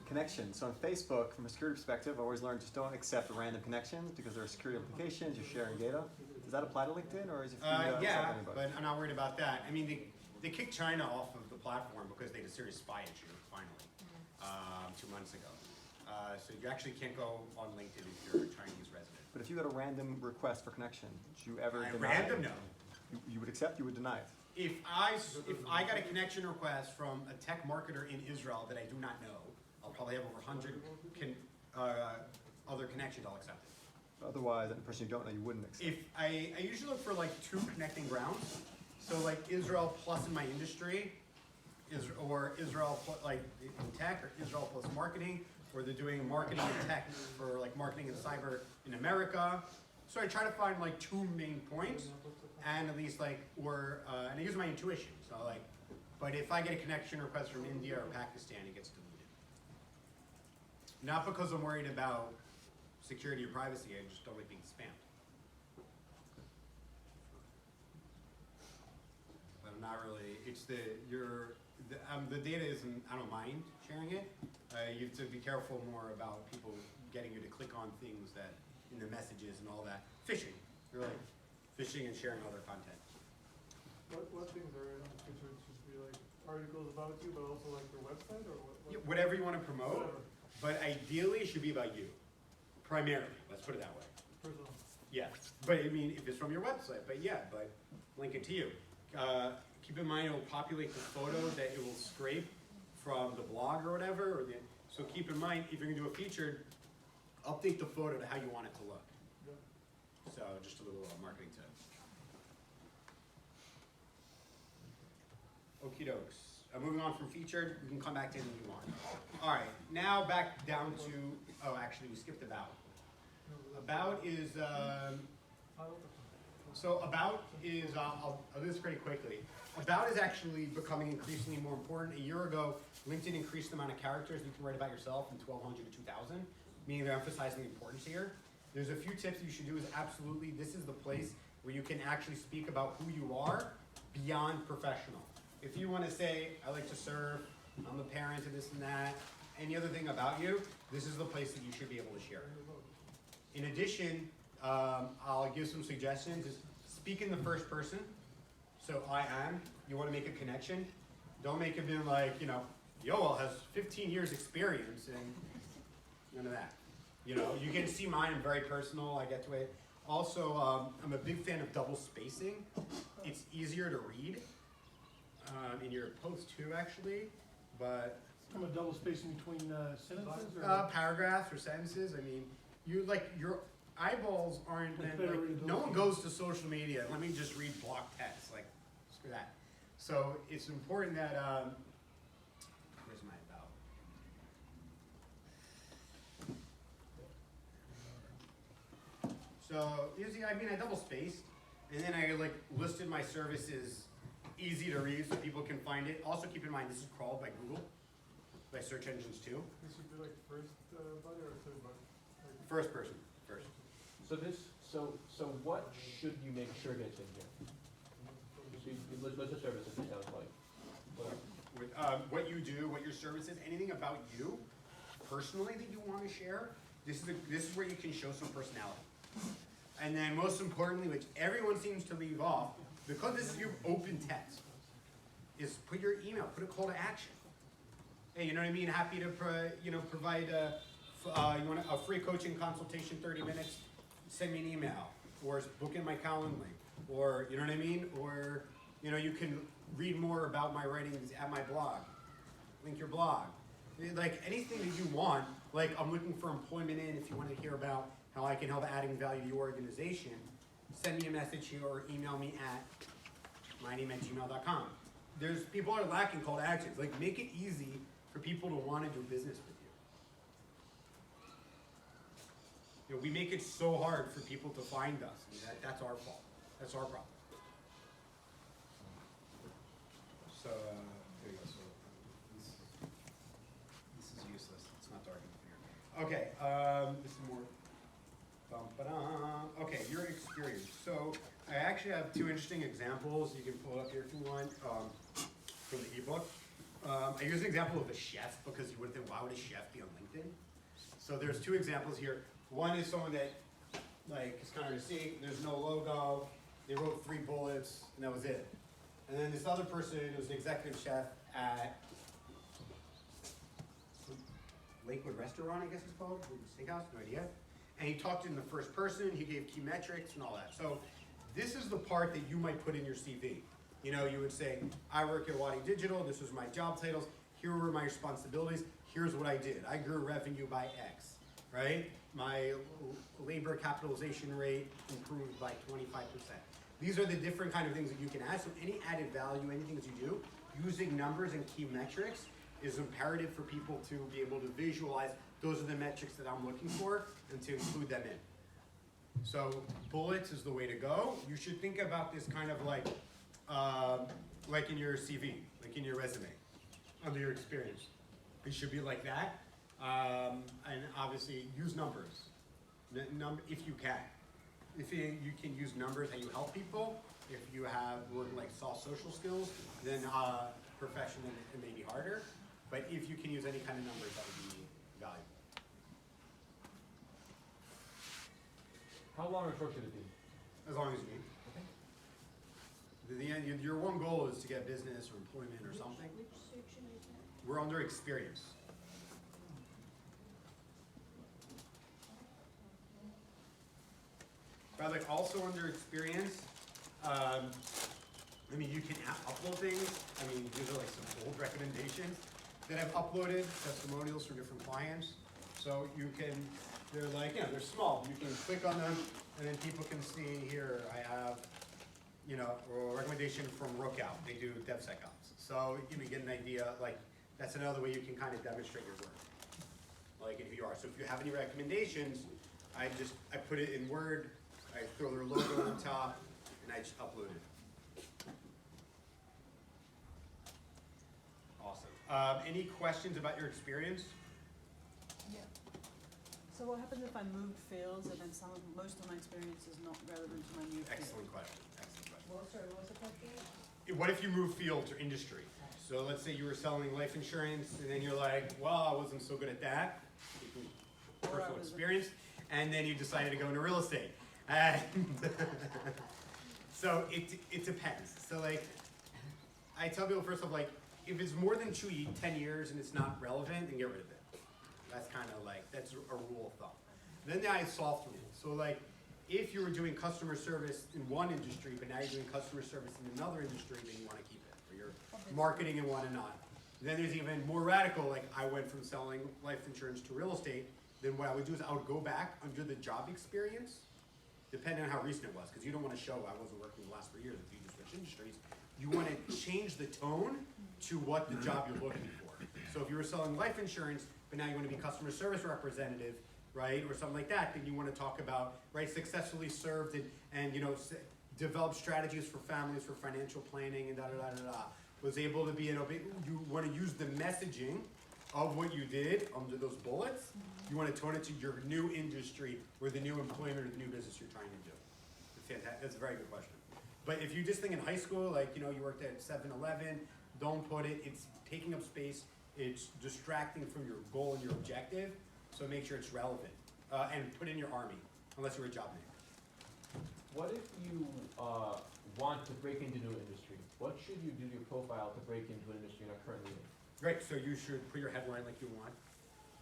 Connection. So on Facebook, from a security perspective, I always learned just don't accept random connections because there are security implications, you're sharing data. Does that apply to LinkedIn or is it free to accept
Yeah,
anybody?
but I'm not worried about that. I mean, they kicked China off of the platform because they had a serious spy issue, finally, 2 months ago. So you actually can't go on LinkedIn if you're a Chinese resident.
But if you got a random request for connection, would you ever deny
Random,
it?
no.
You would accept, you would deny it.
If I got a connection request from a tech marketer in Israel that I do not know, I'll probably have over 100 other connections, I'll accept it.
Otherwise, a person you don't know, you wouldn't accept.
If I usually look for like 2 connecting grounds, so like Israel plus in my industry, or Israel plus, like in tech, or Israel plus marketing, or they're doing marketing and tech for like marketing and cyber in America. So I try to find like 2 main points, and at least like, and I use my intuition. So like, but if I get a connection request from India or Pakistan, it gets deleted. Not because I'm worried about security or privacy, I just don't like being spammed. But I'm not really, it's the data isn't, I don't mind sharing it. You have to be careful more about people getting you to click on things that, in the messages and all that. Phishing, you're like phishing and sharing other content.
What things are in the feature? It should be like articles about you, but also like your website or what?
Yeah, whatever you want to promote,
Whatever.
but ideally it should be about you. Primarily, let's put it that way.
Personal.
Yeah, but I mean, if it's from your website, but yeah, but link it to you. Keep in mind, it will populate the photo that it will scrape from the blog or whatever. So keep in mind, if you're gonna do a featured, update the photo to how you want it to look.
Yeah.
So just a little marketing tip. Okie dokes. Moving on from featured, we can come back to anything you want. All right, now back down to, oh, actually, we skipped about. About is, so about is, I'll do this pretty quickly. About is actually becoming increasingly more important. A year ago, LinkedIn increased the amount of characters you can write about yourself from 1,200 to 2,000, meaning they're emphasizing the importance here. There's a few tips you should do is absolutely, this is the place where you can actually speak about who you are beyond professional. If you want to say, I like to serve, I'm a parent and this and that, any other thing about you, this is the place that you should be able to share. In addition, I'll give some suggestions. Is speak in the first person. So I am, you want to make a connection. Don't make it being like, you know, Yoel has 15 years experience and none of that. You know, you can see mine, I'm very personal, I get to it. Also, I'm a big fan of double spacing. It's easier to read in your post too, actually, but
From a double spacing between sentences or?
paragraphs or sentences. I mean, you like your eyeballs aren't meant,
better
like,
read
no
those
one goes to social media. Let me just read block text, like screw that. So it's important that where's my about? So usually, I mean, I double spaced, and then I like listed my services easy to read so people can find it. Also, keep in mind this is crawled by Google, by search engines too.
This should be like first body or third body? Like,
First person, first.
So what should you make sure gets in here? Let's just services, it sounds like.
With, what you do, what your service is, anything about you personally that you want to share. This is where you can show some personality. And then most importantly, which everyone seems to leave off, because this is your open text, is put your email, put a call to action. Hey, you know what I mean? Happy to provide you want a free coaching consultation, 30 minutes, send me an email, or book in my Calendly, or you know what I mean? Or you can read more about my writings at my blog. Link your blog. Like anything that you want, like I'm looking for employment in, if you want to hear about how I can help adding value to your organization, send me a message here or email me at myname@gmail.com. There's people are lacking call to actions. Like make it easy for people to want to do business with you. We make it so hard for people to find us. I mean, that's our fault. That's our problem. So there you go. So this is useless. It's not dark enough here. Okay, this is more. Okay, your experience. So I actually have two interesting examples. You can pull it up here if you want from the ebook. I use an example of a chef because you would think, why would a chef be on LinkedIn? So there's two examples here. One is someone that like is kind of to see. There's no logo. They wrote 3 bullets and that was it. And then this other person was an executive chef at Lakewood Restaurant, I guess it's called, Steakhouse, no idea. And he talked in the first person, he gave key metrics and all that. So this is the part that you might put in your CV. You know, you would say, I work at Wadi Digital, this was my job titles, here were my responsibilities, here's what I did. I grew revenue by X, right? My labor capitalization rate improved by 25%. These are the different kind of things that you can add. So any added value, anything that you do, using numbers and key metrics is imperative for people to be able to visualize those are the metrics that I'm looking for and to include them in. So bullets is the way to go. You should think about this kind of like in your CV, like in your resume, under your experience. It should be like that. And obviously use numbers, if you can. If you can use numbers and you help people, if you have like soft social skills, then profession it may be harder. But if you can use any kind of numbers, that would be valuable.
How long or short should it be?
As long as you need. The end, your one goal is to get business or employment or something.
Which section is that?
We're under experience. By the way, also under experience, I mean, you can upload things. I mean, these are like some old recommendations that I've uploaded, testimonials from different clients. So you can, they're like, they're small. You can click on them, and then people can see here, I have, a recommendation from Rookout. They do DevSecOps. So you get an idea, like, that's another way you can kind of demonstrate your work, like in who you are. So if you have any recommendations, I put it in Word, I throw their logo on top, and I just upload it. Awesome. Any questions about your experience?
Yeah. So what happens if I moved fields and then most of my experience is not relevant to my new field?
Excellent question. Excellent question.
What was the question?
What if you move fields or industry? So let's say you were selling life insurance, and then you're like, well, I wasn't so good at that. Personal experience. And then you decided to go into real estate. And so it depends. So like, I tell people first off, like, if it's more than 10 years and it's not relevant, then get rid of it. That's kind of like, that's a rule of thumb. Then I have soft rules. So like, if you were doing customer service in one industry, but now you're doing customer service in another industry, then you want to keep it. Or you're marketing in one and not. Then there's even more radical, like I went from selling life insurance to real estate. Then what I would do is I would go back under the job experience, depending on how recent it was, because you don't want to show I wasn't working the last 3 years if you just switch industries. You want to change the tone to what the job you're looking for. So if you were selling life insurance, but now you want to be customer service representative, right, or something like that, then you want to talk about, right, successfully served and develop strategies for families for financial planning and was able to be you want to use the messaging of what you did under those bullets. You want to tone it to your new industry or the new employment or the new business you're trying to do. Fantastic. That's a very good question. But if you just think in high school, like, you worked at 7-Eleven, don't put it, it's taking up space, it's distracting from your goal and your objective, so make sure it's relevant. And put in your Army, unless you're a job name.
What if you want to break into new industry? What should you do to your profile to break into an industry you're not currently in?
Great, so you should put your headline like you want.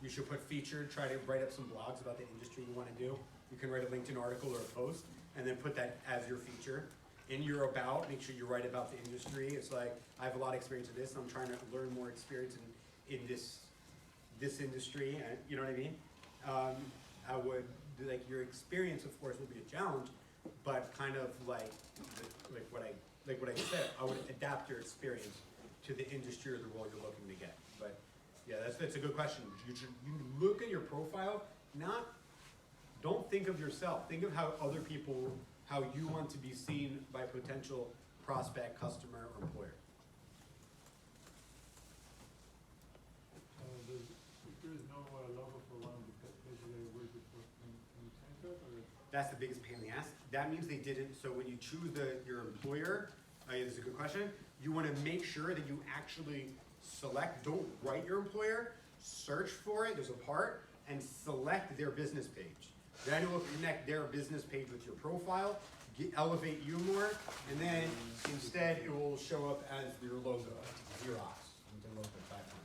You should put featured, try to write up some blogs about the industry you want to do. You can write a LinkedIn article or a post, and then put that as your feature. In your about, make sure you write about the industry. It's like, I have a lot of experience in this, I'm trying to learn more experience in this industry, and you know what I mean? I would, like, your experience, of course, will be a challenge, but kind of like what I said, I would adapt your experience to the industry or the role you're looking to get. But yeah, that's a good question. You look at your profile, don't think of yourself. Think of how other people, how you want to be seen by potential prospect, customer, or employer.
If there is no logo for one of the
That's the biggest pain in the ass. That means they didn't, so when you choose your employer, this is a good question, you wanna make sure that you actually select, don't write your employer, search for it, there's a part, and select their business page. Then it will connect their business page with your profile, elevate you more, and then instead it will show up as your logo, Xerox.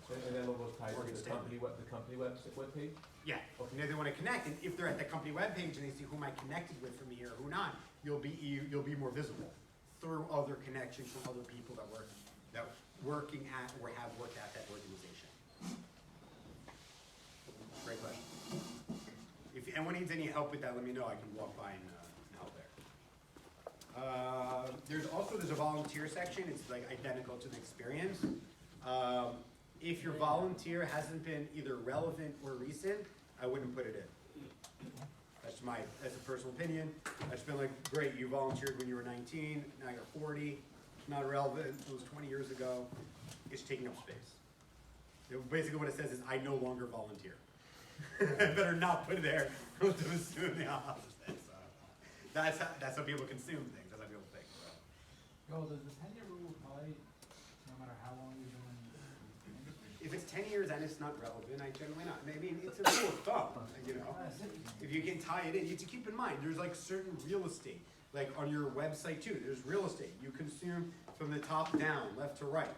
And then logo's tied
Morgan
to the
Stanley.
company webpage?
Yeah, and then they want to connect, and if they're at the company webpage and they see who am I connected with from here, who not, you'll be more visible through other connections from other people that working at or have worked at that organization. Great question. If anyone needs any help with that, let me know. I can walk by and help there. There's a volunteer section. It's like identical to the experience. If your volunteer hasn't been either relevant or recent, I wouldn't put it in. That's a personal opinion. I just been like, great, you volunteered when you were 19, now you're 40, it's not relevant, it was 20 years ago, it's taking up space. Basically what it says is, I no longer volunteer. I better not put it there, to assume the opposite. So, that's how people consume things, that's how people think. So.
Yo, does the 10-year rule apply no matter how long you've been in the industry?
If it's 10 years and it's not relevant, I generally not. I mean, it's a rule of thumb, you know. If you can tie it in, you have to keep in mind, there's like certain real estate, like on your website too, there's real estate. You consume from the top down, left to right.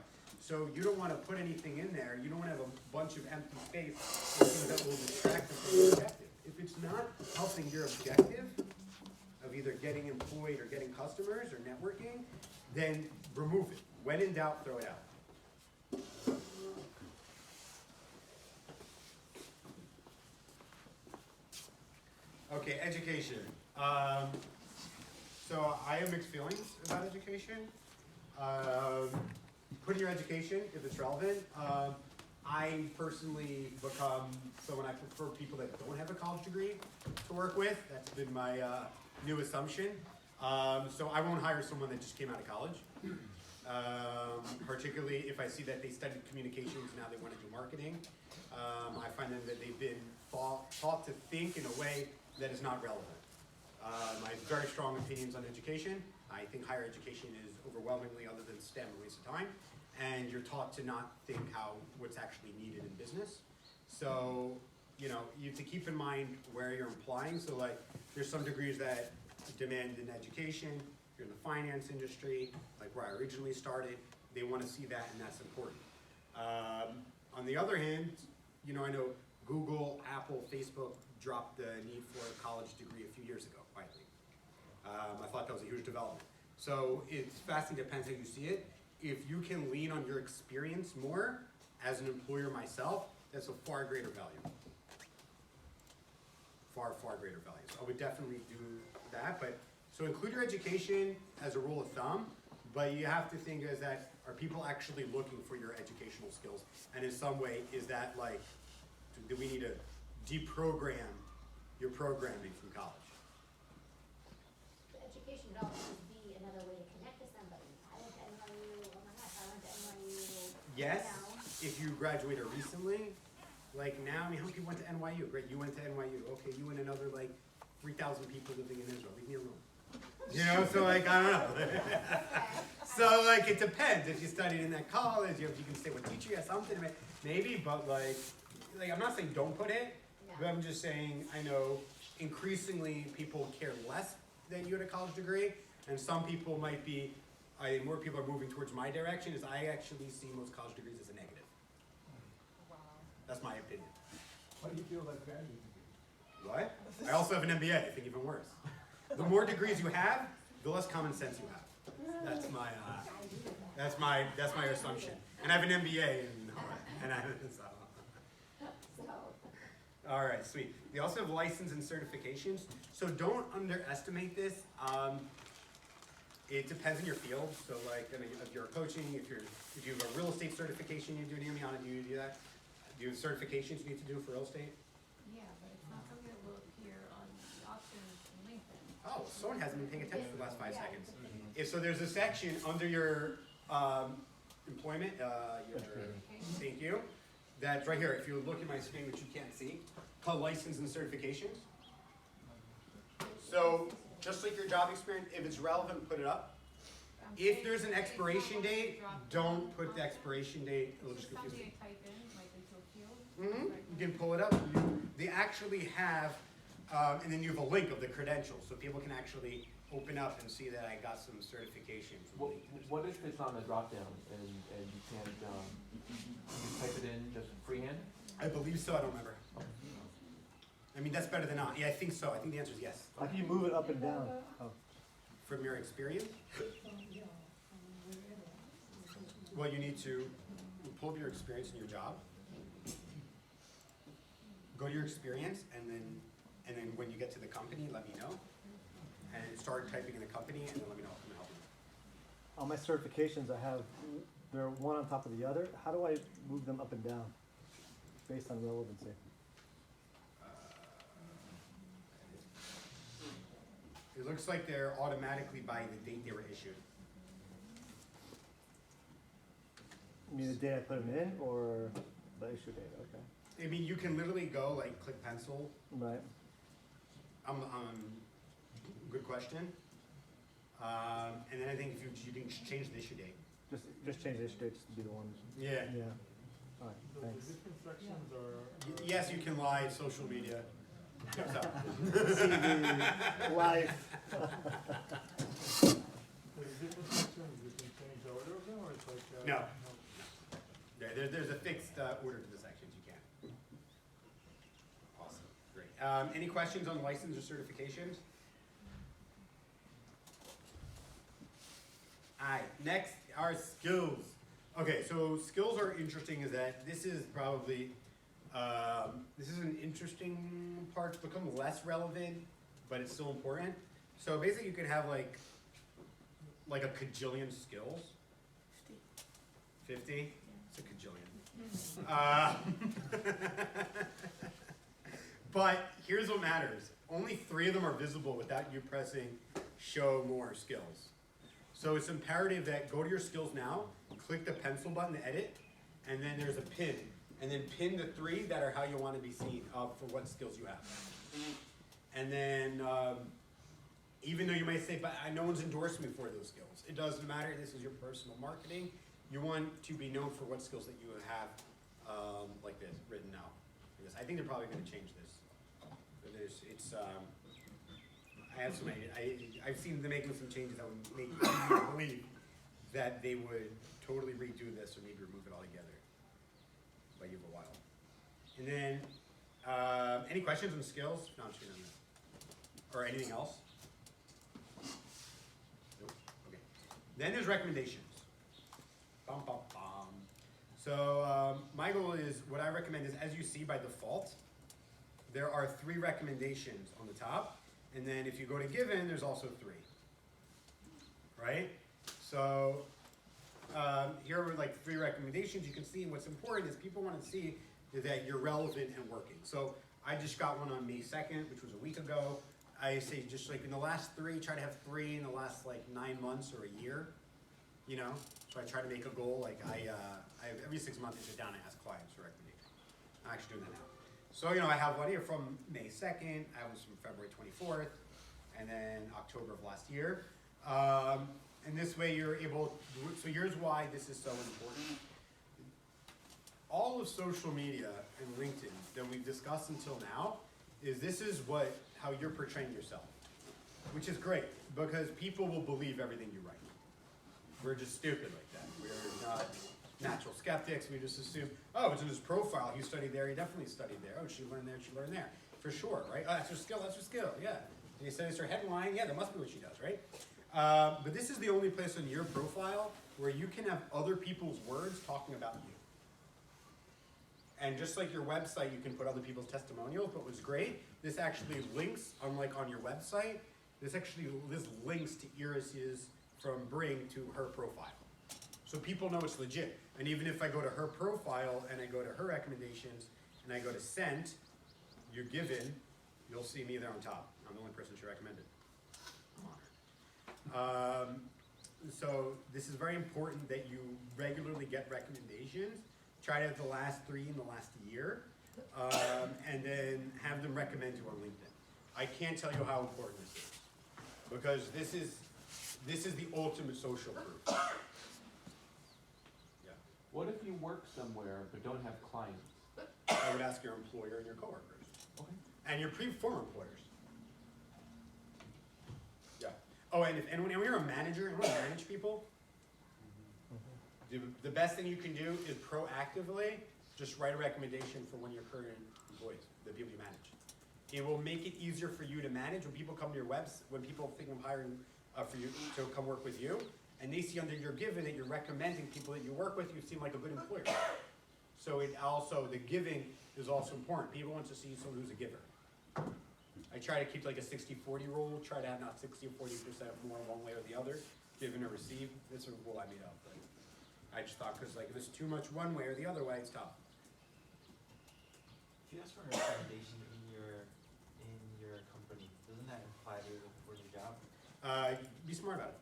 So you don't want to put anything in there, you don't want to have a bunch of empty space or things that will distract from your objective. If it's not helping your objective of either getting employed or getting customers or networking, then remove it. When in doubt, throw it out. Okay, education. So I have mixed feelings about education. Put in your education if it's relevant. I personally become someone I prefer people that don't have a college degree to work with. That's been my new assumption. So I won't hire someone that just came out of college. Particularly if I see that they studied communications, now they want to do marketing. I find them that they've been taught to think in a way that is not relevant. I have very strong opinions on education. I think higher education is overwhelmingly, other than STEM, a waste of time. And you're taught to not think what's actually needed in business. So, you know, you have to keep in mind where you're applying. So like, there's some degrees that demand an education. If you're in the finance industry, like where I originally started, they want to see that, and that's important. On the other hand, you know, I know Google, Apple, Facebook dropped the need for a college degree a few years ago, quietly. I thought that was a huge development. So it's fascinating, depends how you see it. If you can lean on your experience more, as an employer myself, that's a far greater value. Far, far greater value. So I would definitely do that, but so include your education as a rule of thumb, but you have to think as that, are people actually looking for your educational skills? And in some way, is that like, do we need to deprogram your programming from college?
The education would also be another way to connect to somebody. I went to NYU, oh my gosh, I went to NYU.
Yes,
You know?
if you graduated recently, like now, I mean, how many people went to NYU? Great, you went to NYU. Okay, you and another like 3,000 people living in Israel. Leave me alone. You know, so like, I don't know. So like, it depends. If you studied in that college, if you can say what teacher you have something, maybe, but like I'm not saying don't put it, but I'm just saying, I know increasingly people care less that you had a college degree, and some people might be, more people are moving towards my direction, is I actually see most college degrees as a negative.
Wow.
That's my opinion.
How do you feel about graduate degrees?
What? I also have an MBA, I think even worse. The more degrees you have, the less common sense you have. That's my assumption. And I have an MBA and so. All right, sweet. We also have license and certifications. So don't underestimate this. It depends on your field. So like, I mean, if you're coaching, if you have a real estate certification you do, Hanna, do you do that? Do you have certifications you need to do for real estate?
Yeah, but it's not something that will appear on the options in LinkedIn.
Oh, someone hasn't been paying attention for the last 5 seconds. So there's a section under your employment, thank you, that's right here. If you look at my screen, which you can't see, called license and certifications. So, just like your job experience, if it's relevant, put it up. If there's an expiration date, don't put the expiration date, it'll just confuse
Something
me.
I type in, like into a field?
You can pull it up. They actually have, and then you have a link of the credentials, so people can actually open up and see that I got some certification from LinkedIn.
What if it's on a drop down and you can't, you type it in just freehand?
I believe so, I don't remember. I mean, that's better than not. Yeah, I think so. I think the answer is yes.
How can you move it up and down? Oh.
From your experience, well, you need to pull up your experience in your job. Go to your experience, and then when you get to the company, let me know. And start typing in the company, and then let me know. I'm gonna help you.
On my certifications, I have, they're one on top of the other. How do I move them up and down based on relevancy?
It looks like they're automatically by the date they were issued.
You mean the day I put them in, or the issue date? Okay.
I mean, you can literally go like click pencil.
Right.
Good question. And then I think if you can change the issue date.
Just change the issue date just to be the one.
Yeah.
Yeah. All right.
The
Thanks.
different sections are.
Yes, you can lie, social media. Tips up.
CV, life.
The different sections, you can change the order of them, or it's like?
No. Yeah, there's a fixed order to the sections, you can. Awesome, great. Any questions on license or certifications? Alright, next are skills. Okay, so skills are interesting is that this is probably, this is an interesting part to become less relevant, but it's still important. So basically you could have like a cajillion skills. 50? It's a cajillion. But here's what matters. Only 3 of them are visible without you pressing show more skills. So it's imperative that go to your skills now, click the pencil button to edit, and then there's a pin. And then pin the 3 that are how you want to be seen for what skills you have. And then, even though you might say, but no one's endorsed me for those skills. It doesn't matter, this is your personal marketing. You want to be known for what skills that you have, like this, written out. I think they're probably going to change this. I've seen them making some changes that would make you believe that they would totally redo this or maybe remove it altogether. But you have a while. And then, any questions on skills? No, I'm just kidding on this. Or anything else? Nope. Okay. Then there's recommendations. Bum, bum, bum. So my goal is, what I recommend is, as you see by default, there are 3 recommendations on the top. And then if you go to given, there's also 3. Right? So here are like 3 recommendations. You can see what's important is people want to see that you're relevant and working. So I just got one on May 2nd, which was a week ago. I say just like in the last 3, try to have 3 in the last like 9 months or a year. You know, so I try to make a goal. Like I every 6 months I sit down and ask clients for recommendations. I'm actually doing that now. So I have one here from May 2nd. I was from February 24th, and then October of last year. And this way you're able. So here's why this is so important. All of social media and LinkedIn that we've discussed until now this is how you're portraying yourself, which is great because people will believe everything you write. We're just stupid like that. We're not natural skeptics. We just assume, oh, it's in his profile. He studied there. He definitely studied there. Oh, she learned there. She learned there. For sure, right? Oh, that's her skill. That's her skill. Yeah. And you said it's her headline. Yeah, that must be what she does, right? But this is the only place on your profile where you can have other people's words talking about you. And just like your website, you can put other people's testimonials. But what's great, this actually links, unlike on your website, this links to Iris's from Bring to her profile. So people know it's legit. And even if I go to her profile and I go to her recommendations and I go to sent, you're given, you'll see me there on top. I'm the only person she recommended. I'm honored. So this is very important that you regularly get recommendations. Try to have the last 3 in the last year. And then have them recommend you on LinkedIn. I can't tell you how important this is. Because this is the ultimate social proof. Yeah.
What if you work somewhere but don't have clients?
I would ask your employer and your coworkers.
Okay.
And your former employers. Yeah. Oh, and when you're a manager and when you manage people, the best thing you can do is proactively just write a recommendation for one of your current employees, the people you manage. It will make it easier for you to manage when people come to your when people think of hiring for you to come work with you, and they see under your given that you're recommending people that you work with, you seem like a good employer. So the giving is also important. People want to see someone who's a giver. I try to keep like a 60-40 rule, try to have not 60 or 40% more one way or the other, given or received. This is a rule I made up, but I just thought, because like if it's too much one way or the other way, it's tough.
If you ask for a recommendation in your company, doesn't that imply that you're looking for a new job?
Be smart about it.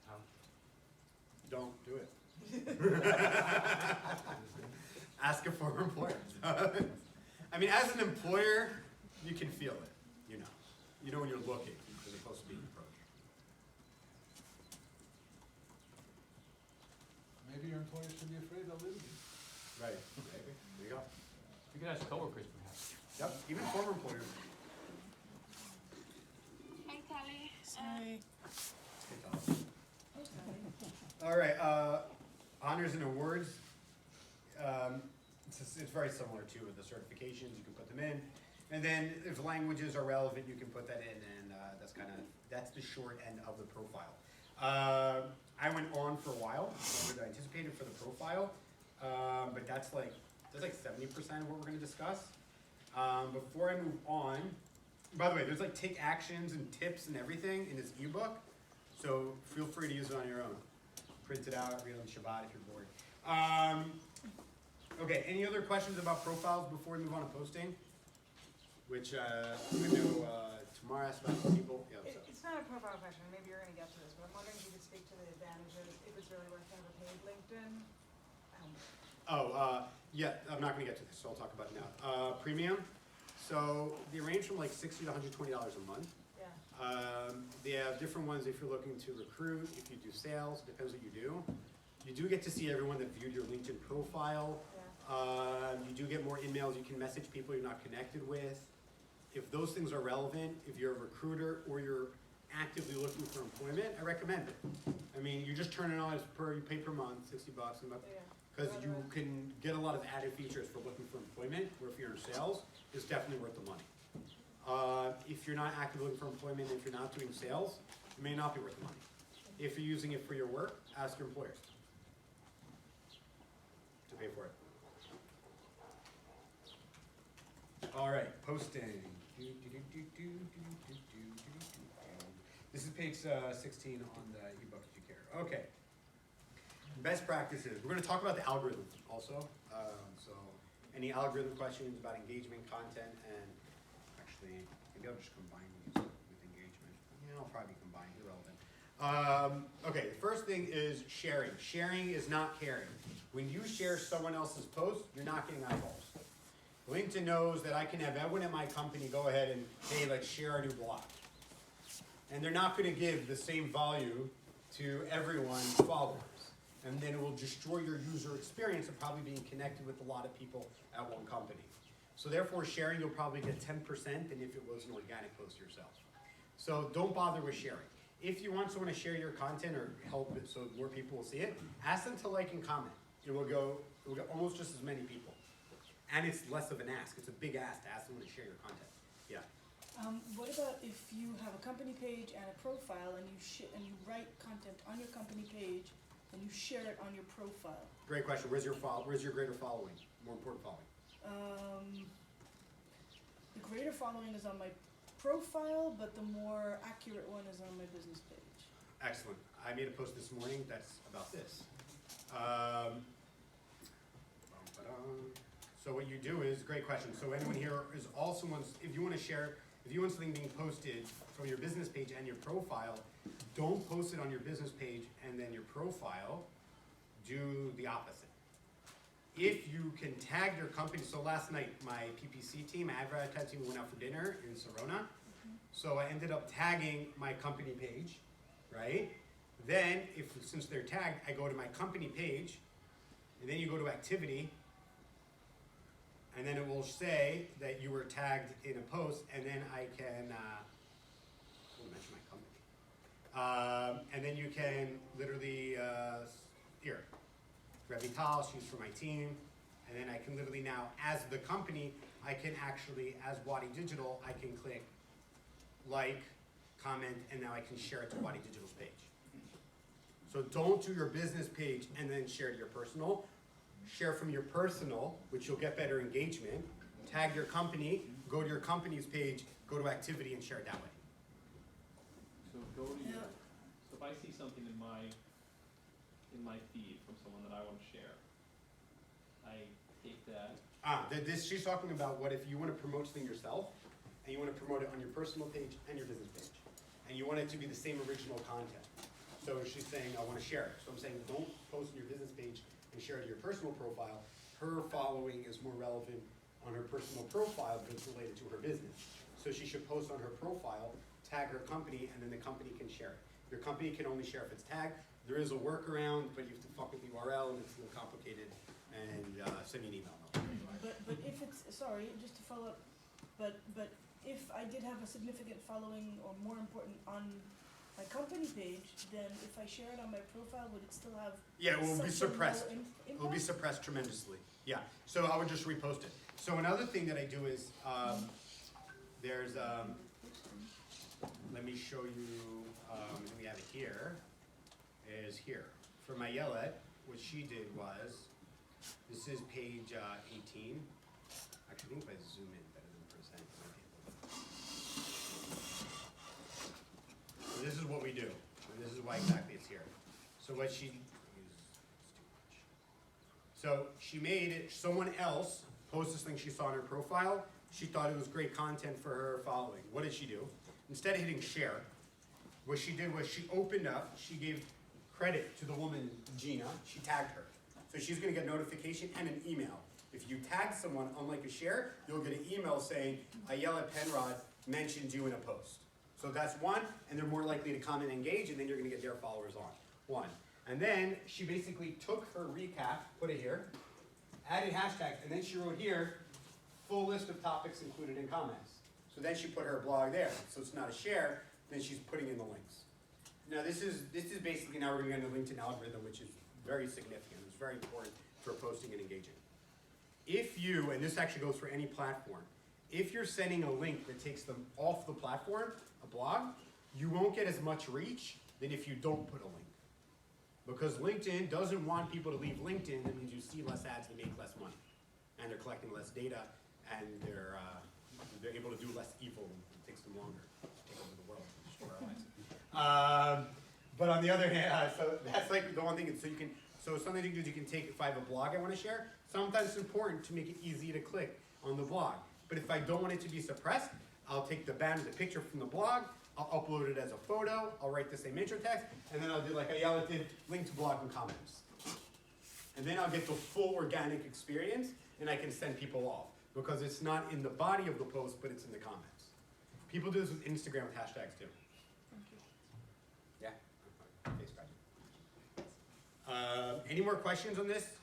How?
Don't do it. Ask a former employer. I mean, as an employer, you can feel it, you know. You know when you're looking as opposed to being approached.
Maybe your employer should be afraid of leaving you.
Right, maybe. There you go.
You can ask coworkers perhaps.
Yep, even former employers.
Hi, Tally.
Sorry.
All right, honors and awards. It's very similar to the certifications. You can put them in, and then if languages are relevant, you can put that in, and that's the short end of the profile. I went on for a while longer than I anticipated for the profile, but that's like 70% of what we're going to discuss. Before I move on, by the way, there's like take actions and tips and everything in this ebook, so feel free to use it on your own. Print it out, read it on Shabbat if you're bored. Okay, any other questions about profiles before we move on to posting? Which I'm going to do tomorrow, ask about people. Yeah, so.
It's not a profile question, maybe you're gonna get to this, but I'm wondering if you could speak to the advantages, if it's really worth having a paid LinkedIn.
Yeah, I'm not going to get to this, so I'll talk about it now. Premium. So they range from like $60 to $120 a month.
Yeah.
They have different ones if you're looking to recruit, if you do sales, depends what you do. You do get to see everyone that viewed your LinkedIn profile.
Yeah.
You do get more emails. You can message people you're not connected with. If those things are relevant, if you're a recruiter or you're actively looking for employment, I recommend it. I mean, you just turn it on you pay per month, $60 a month, because you can get a lot of added features for looking for employment, or if you're in sales, it's definitely worth the money. If you're not actively looking for employment, if you're not doing sales, it may not be worth the money. If you're using it for your work, ask your employers to pay for it. All right, posting. This is page 16 on the ebook if you care. Okay. Best practices. We're going to talk about the algorithm also. So any algorithm questions about engagement, content, and actually, maybe I'll just combine these with engagement. Yeah, I'll probably combine, irrelevant. Okay, the first thing is sharing. Sharing is not caring. When you share someone else's post, you're not getting eyeballs. LinkedIn knows that I can have everyone at my company go ahead and, hey, let's share our new blog. And they're not going to give the same value to everyone's followers. And then it will destroy your user experience of probably being connected with a lot of people at one company. So therefore, sharing, you'll probably get 10% than if it was an organic post yourself. So don't bother with sharing. If you want someone to share your content or help it so more people will see it, ask them to like and comment. It will go almost just as many people. And it's less of an ask. It's a big ask to ask someone to share your content. Yeah.
What about if you have a company page and a profile and you write content on your company page and you share it on your profile?
Great question. Where's your greater following? More important following?
The greater following is on my profile, but the more accurate one is on my business page.
Excellent. I made a post this morning that's about this. So what you do is, great question. So anyone here is also if you want something being posted from your business page and your profile, don't post it on your business page and then your profile. Do the opposite. if you can tag your company, so last night my PPC team, advertising, went out for dinner in Serona. So I ended up tagging my company page, right? Then, since they're tagged, I go to my company page, and then you go to activity, and then it will say that you were tagged in a post, and then I can, I'll mention my company. And then you can literally, here, Revital, she's for my team, and then I can literally now, as the company, I can actually, as Wadi Digital, I can click like, comment, and now I can share it to Wadi Digital's page. So don't do your business page and then share to your personal. Share from your personal, which you'll get better engagement. Tag your company, go to your company's page, go to activity and share it that way.
So go to your, so if I see something in my feed from someone that I want to share, I take that.
She's talking about what if you want to promote something yourself, and you want to promote it on your personal page and your business page. And you want it to be the same original content. So she's saying, I want to share it. So I'm saying, don't post on your business page and share it to your personal profile. Her following is more relevant on her personal profile because it's related to her business. So she should post on her profile, tag her company, and then the company can share it. Your company can only share if it's tagged. There is a workaround, but you have to fuck with the URL, and it's a little complicated, and send me an email.
But if it's, sorry, just to follow up, but if I did have a significant following or more important on my company page, then if I share it on my profile, would it still have
Yeah, it will be
such a low
suppressed. It
impact?
will be suppressed tremendously. Yeah, so I would just repost it. So another thing that I do is, there's, let me show you, we have it here, is here. For my Yellet, what she did was, this is page 18. Actually, I think if I zoom in better than present, I might be able to. So this is what we do, and this is why exactly it's here. So what she, so she made it, someone else posted this thing she saw on her profile. She thought it was great content for her following. What did she do? Instead of hitting share, what she did was she opened up, she gave credit to the woman, Gina, she tagged her. So she's gonna get notification and an email. If you tag someone, unlike a share, you'll get an email saying, Ayala Penrod mentioned you in a post. So that's one, and they're more likely to comment and engage, and then you're gonna get their followers on. One. And then she basically took her recap, put it here, added hashtags, and then she wrote here, full list of topics included in comments. So then she put her blog there. So it's not a share, then she's putting in the links. Now this is basically, now we're gonna get into LinkedIn algorithm, which is very significant. It's very important for posting and engaging. If you, and this actually goes for any platform, if you're sending a link that takes them off the platform, a blog, you won't get as much reach than if you don't put a link. Because LinkedIn doesn't want people to leave LinkedIn, that means you see less ads, they make less money. And they're collecting less data, and they're able to do less evil, it takes them longer to take over the world, destroy our lives. But on the other hand, so that's like the one thing, so something you can do is you can take, if I have a blog I want to share, sometimes it's important to make it easy to click on the blog. But if I don't want it to be suppressed, I'll take the banner, the picture from the blog, I'll upload it as a photo, I'll write the same intro text, and then I'll do like Ayala did, link to blog and comments. And then I'll get the full organic experience, and I can send people off. Because it's not in the body of the post, but it's in the comments. People do this with Instagram with hashtags too. Yeah? Face scratching. Any more questions on this?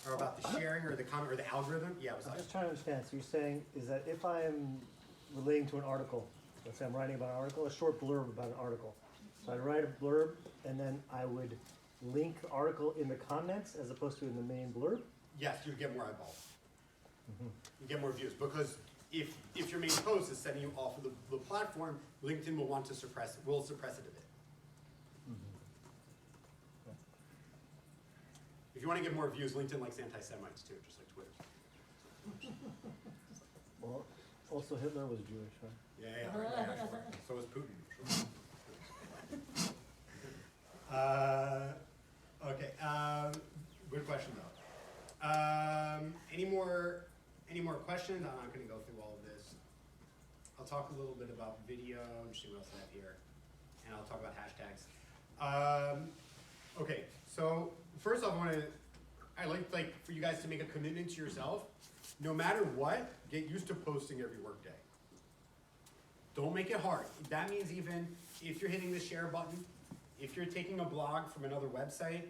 Or about the sharing or the comment or the algorithm? Yeah,
I'm just trying to understand. So you're saying is that if I am relating to an article, let's say I'm writing about an article, a short blurb about an article. So I write a blurb and then I would link the article in the comments as opposed to in the main blurb?
Yes, you'd get more eyeballs. You get more views because if your main post is sending you off of the platform, LinkedIn will want to suppress it, will suppress it a bit. If you want to get more views, LinkedIn likes anti-Semites too, just like Twitter.
Well, also Hitler was Jewish, right?
Yeah, sure. So is Putin. Sure. Okay, good question though. Any more questions? I'm not going to go through all of this. I'll talk a little bit about video, just see what else I have here, and I'll talk about hashtags. Okay, so first off, I want to I like for you guys to make a commitment to yourself. No matter what, get used to posting every workday. Don't make it hard. That means even if you're hitting the share button, if you're taking a blog from another website,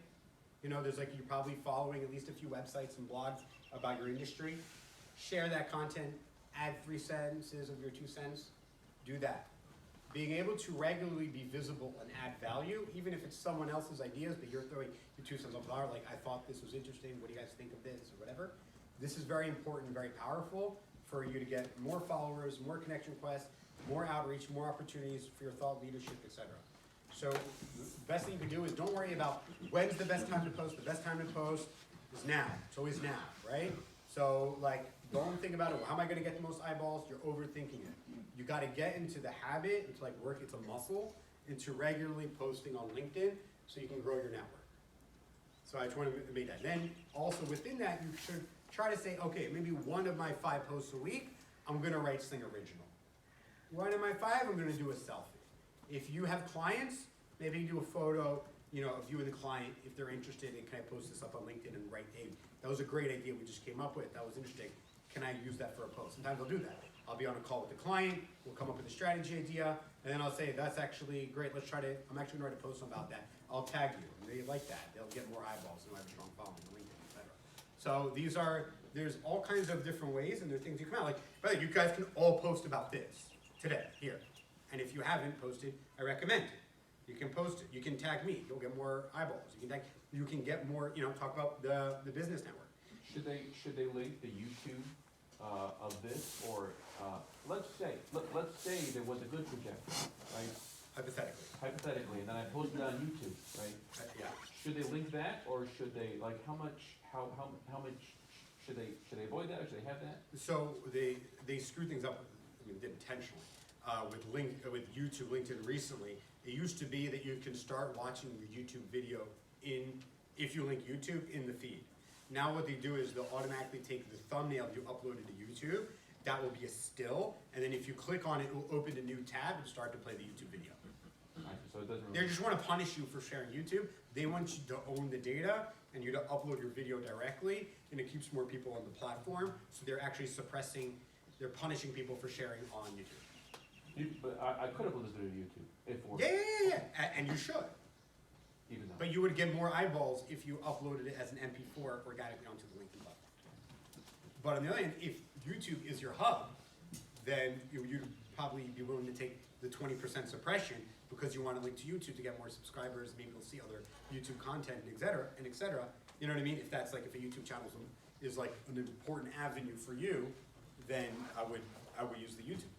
you know, there's like, you're probably following at least a few websites and blogs about your industry. Share that content, add 3 sentences of your 2 cents, do that. Being able to regularly be visible and add value, even if it's someone else's ideas, but you're throwing your 2 cents on the floor, like, I thought this was interesting, what do you guys think of this, or whatever. This is very important, very powerful for you to get more followers, more connection requests, more outreach, more opportunities for your thought leadership, etc. So the best thing you can do is don't worry about when's the best time to post. The best time to post is now. It's always now, right? So like, don't think about it. How am I going to get the most eyeballs? You're overthinking it. You got to get into the habit. It's like work. It's a muscle. Into regularly posting on LinkedIn so you can grow your network. So I just want to make that. Then also within that, you should try to say, okay, maybe one of my 5 posts a week, I'm going to write something original. One of my 5, I'm going to do a selfie. If you have clients, maybe you do a photo, you know, of you and the client, if they're interested, and can I post this up on LinkedIn and write, hey, that was a great idea we just came up with, that was interesting, can I use that for a post? Sometimes I'll do that. I'll be on a call with the client, we'll come up with a strategy idea, and then I'll say, that's actually great, let's try to, I'm actually going to write a post about that. I'll tag you, and they like that. They'll get more eyeballs, and I have a strong following on LinkedIn, etc. So there's all kinds of different ways, and there are things you come out, like, by the way, you guys can all post about this today, here. And if you haven't posted, I recommend it. You can post it. You can tag me. You'll get more eyeballs. You can get more, you know, talk about the business network.
Should they link the YouTube of this, or let's say there was a good projection, right? Hypothetically, and then I posted it on YouTube, right?
Yeah.
Should they link that, or should they, like, how much should they avoid that, or should they have that?
So they screw things up, I mean, intentionally. With YouTube, LinkedIn recently, it used to be that you can start watching the YouTube video if you link YouTube in the feed. Now what they do is they'll automatically take the thumbnail you uploaded to YouTube, that will be a still, and then if you click on it, it will open a new tab and start to play the YouTube video.
So it doesn't
They just want to punish you for sharing YouTube. They want you to own the data and you to upload your video directly, and it keeps more people on the platform, so they're actually they're punishing people for sharing on YouTube.
But I could have uploaded it to YouTube if it were.
Yeah. And you should.
Even though.
But you would get more eyeballs if you uploaded it as an MP4 organically onto the LinkedIn platform. But on the other hand, if YouTube is your hub, then you'd probably be willing to take the 20% suppression because you want to link to YouTube to get more subscribers, maybe you'll see other YouTube content, et cetera. You know what I mean? If that's like, if a YouTube channel is like an important avenue for you, then I would use the YouTube.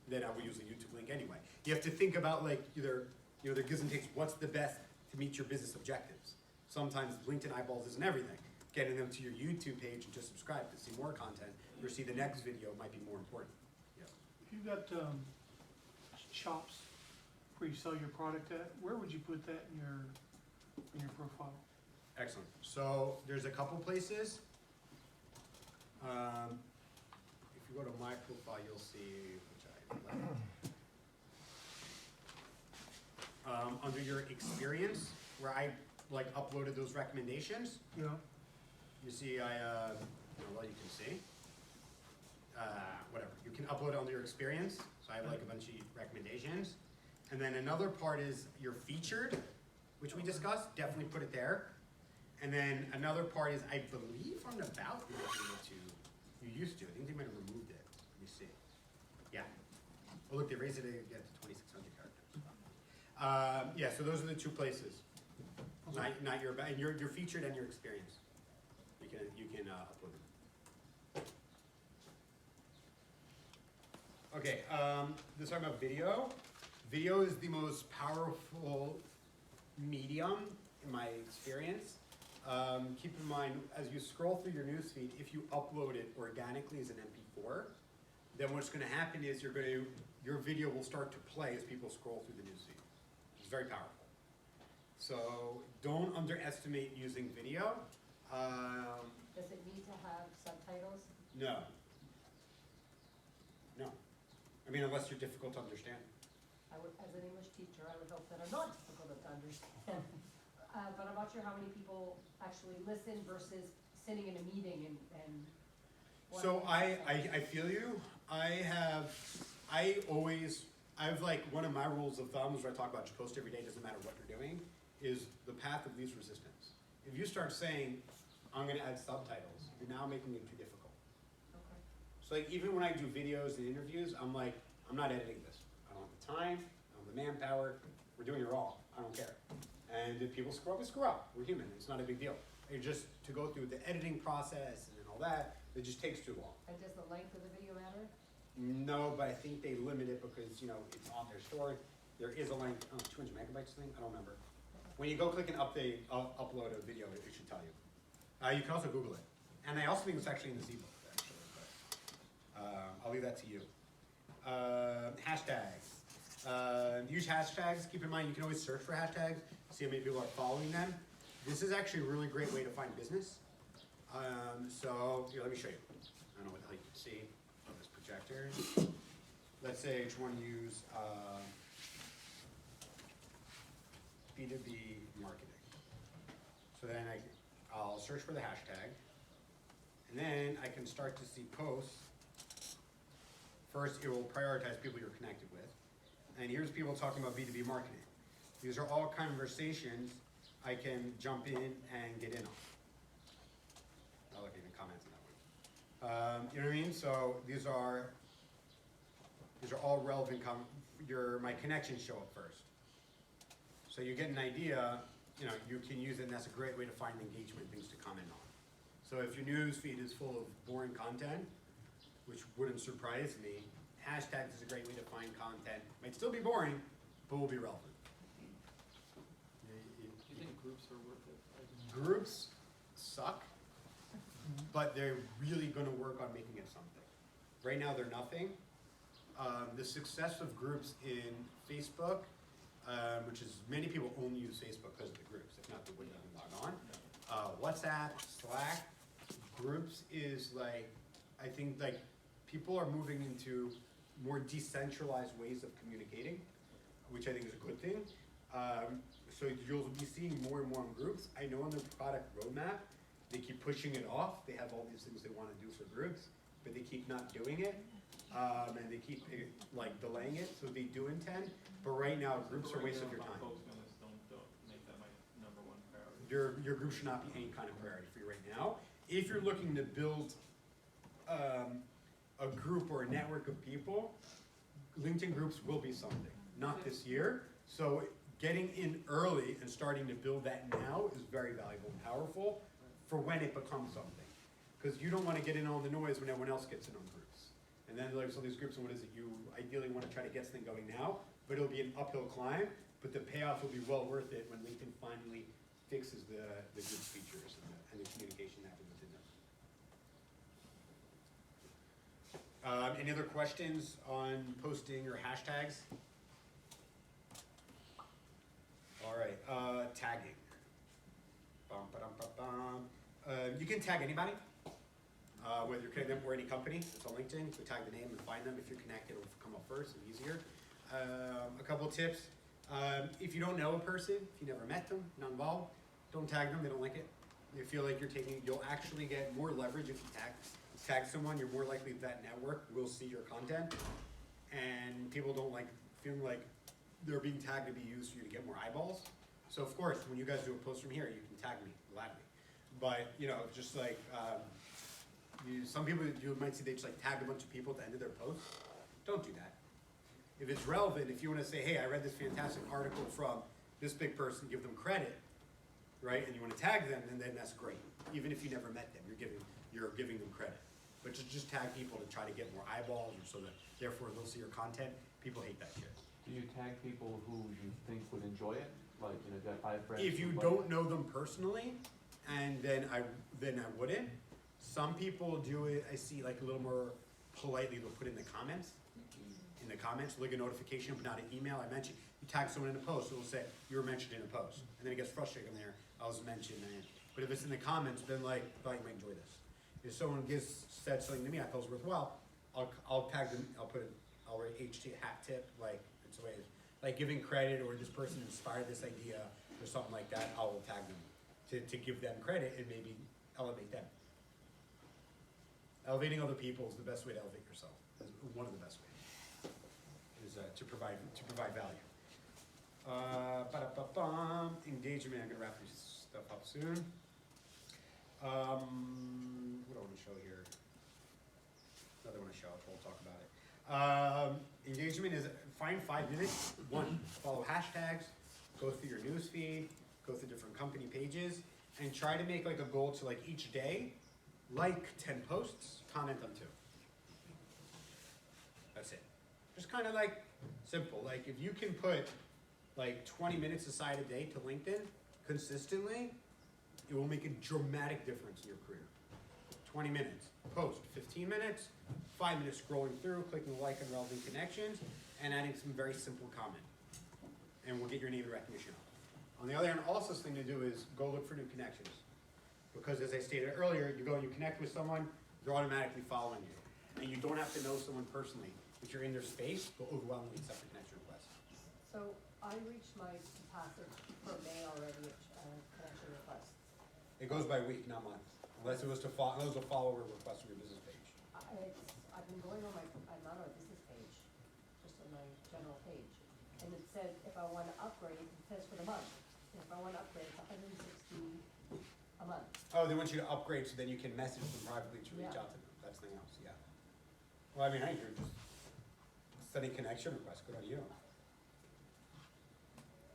Then I would use the YouTube link anyway. You have to think about like either, you know, the gives and takes, what's the best to meet your business objectives. Sometimes LinkedIn eyeballs isn't everything. Getting them to your YouTube page and just subscribe to see more content or see the next video might be more important. Yeah.
If you've got shops where you sell your product at, where would you put that in your profile?
Excellent. So there's a couple places. If you go to my profile, you'll see, which I under your experience, where I like uploaded those recommendations.
Yeah.
You see, well, you can see. Whatever. You can upload it under your experience. So I have like a bunch of recommendations. And then another part is your featured, which we discussed. Definitely put it there. And then another part is, I believe on about you used to. I think they might have removed it. Let me see. Yeah. Oh, look, they raised it again to 2,600 characters. Yeah, so those are the 2 places. Not your featured and your experience. You can upload them. Okay, this is talking about video. Video is the most powerful medium in my experience. Keep in mind, as you scroll through your newsfeed, if you upload it organically as an MP4, then what's going to happen is your video will start to play as people scroll through the newsfeed. It's very powerful. So don't underestimate using video.
Does it need to have subtitles?
No. I mean, unless you're difficult to understand.
As an English teacher, I would hope that I'm not difficult to understand.
but I'm not sure how many people actually listen versus sitting in a meeting and.
So I feel you. I have like, one of my rules of thumb is where I talk about you post every day, doesn't matter what you're doing, is the path of least resistance. If you start saying, I'm gonna add subtitles, you're now making it too difficult.
Okay.
So like, even when I do videos and interviews, I'm like, I'm not editing this. I don't have the time, I don't have the manpower, we're doing it raw, I don't care. And if people screw up, we screw up, we're human, it's not a big deal. It just, to go through the editing process and all that, it just takes too long.
And does the length of the video matter?
No, but I think they limit it because, you know, it's on their story. There is a length, 200 megabytes thing, I don't remember. When you go click and upload a video, it should tell you. You can also Google it. And I also think it's actually in this ebook, actually. But, I'll leave that to you. Hashtags. Use hashtags. Keep in mind, you can always search for hashtags, see how many people are following them. This is actually a really great way to find business. So, here, let me show you. I don't know what the hell you can see on this projector. Let's say I just want to use B2B marketing. So then I'll search for the hashtag, and then I can start to see posts. First, it will prioritize people you're connected with. And here's people talking about B2B marketing. These are all conversations I can jump in and get in on. I'll look at the comments on that one. You know what I mean? So these are all relevant, my connections show up first. So you get an idea, you know, you can use it, and that's a great way to find engagement, things to comment on. So if your news feed is full of boring content, which wouldn't surprise me, hashtags is a great way to find content. Might still be boring, but will be relevant.
Do you think groups are worth it?
Groups suck, but they're really gonna work on making it something. Right now, they're nothing. The success of groups in Facebook, which is many people only use Facebook because of the groups, if not they wouldn't even log on. WhatsApp, Slack, groups is like, I think like people are moving into more decentralized ways of communicating, which I think is a good thing. So you'll be seeing more and more in groups. I know on their product roadmap, they keep pushing it off. They have all these things they want to do for groups, but they keep not doing it. And they keep like delaying it, so they do intend. But right now, groups are a waste of your time.
Folks on this don't make that my number one priority.
Your group should not be any kind of priority for you right now. If you're looking to build a group or a network of people, LinkedIn groups will be something. Not this year. So getting in early and starting to build that now is very valuable and powerful for when it becomes something. Because you don't want to get in all the noise when everyone else gets in on groups. And then there's all these groups, and what is it? You ideally want to try to get something going now, but it'll be an uphill climb, but the payoff will be well worth it when LinkedIn finally fixes the group features and the communication that happens within them. Any other questions on posting or hashtags? All right, tagging. Bum, ba-dum, ba-bum. You can tag anybody, whether you're connected or any company. It's on LinkedIn. You can tag the name and find them. If you're connected, it'll come up first and easier. A couple tips. If you don't know a person, if you never met them, not involved, don't tag them. They don't like it. They feel like you'll actually get more leverage if you tag someone. You're more likely that network will see your content. And people don't like feeling like they're being tagged to be used for you to get more eyeballs. So of course, when you guys do a post from here, you can tag me gladly. But you know, just like some people, you might see they just like tag a bunch of people at the end of their post. Don't do that. If it's relevant, if you want to say, hey, I read this fantastic article from this big person, give them credit, right? And you want to tag them, and then that's great. Even if you never met them, you're giving them credit. But just tag people to try to get more eyeballs, or so that therefore they'll see your content. People hate that shit.
Do you tag people who you think would enjoy it? Like, you know, you got 5 friends.
If you don't know them personally, and then I wouldn't. Some people do it, I see, like a little more politely, they'll put in the comments. In the comments, look at notification, but not an email. I mentioned, you tag someone in a post, it'll say, you were mentioned in a post. And then it gets frustrating there, I was mentioned. But if it's in the comments, then like, thought you might enjoy this. If someone said something to me I thought was worthwhile, I'll tag them, I'll write HT hat tip, like, it's a way, like giving credit, or this person inspired this idea, or something like that, I'll tag them to give them credit and maybe elevate them. Elevating other people is the best way to elevate yourself. Is one of the best ways is to provide value. Engagement. I'm gonna wrap this stuff up soon. What do I want to show here? Another one to show. We'll talk about it. Engagement is find 5 minutes. 1, follow hashtags. Go through your news feed. Go through different company pages, and try to make like a goal to like each day, like 10 posts, comment on 2. That's it. Just kind of like simple. Like if you can put like 20 minutes aside a day to LinkedIn consistently, it will make a dramatic difference in your career. 20 minutes, post, 15 minutes, 5 minutes scrolling through, clicking like and relevant connections, and adding some very simple comment. And we'll get your name and recognition up. On the other hand, also thing to do is go look for new connections. Because as I stated earlier, you go and you connect with someone, they're automatically following you. And you don't have to know someone personally. If you're in their space, they'll overwhelmingly accept a connection request.
So I reached my capacity for May already, connection requests.
It goes by week, not month. Unless it was a follower request on your business page.
I've been going on I'm not on my business page, just on my general page. And it said if I want to upgrade, it says for the month. And if I want to upgrade, it's $160 a month.
Oh, they want you to upgrade so then you can message them privately to reach out to them. That's something else, yeah. Well, I mean, hey, you're just sending connection requests. Good on you.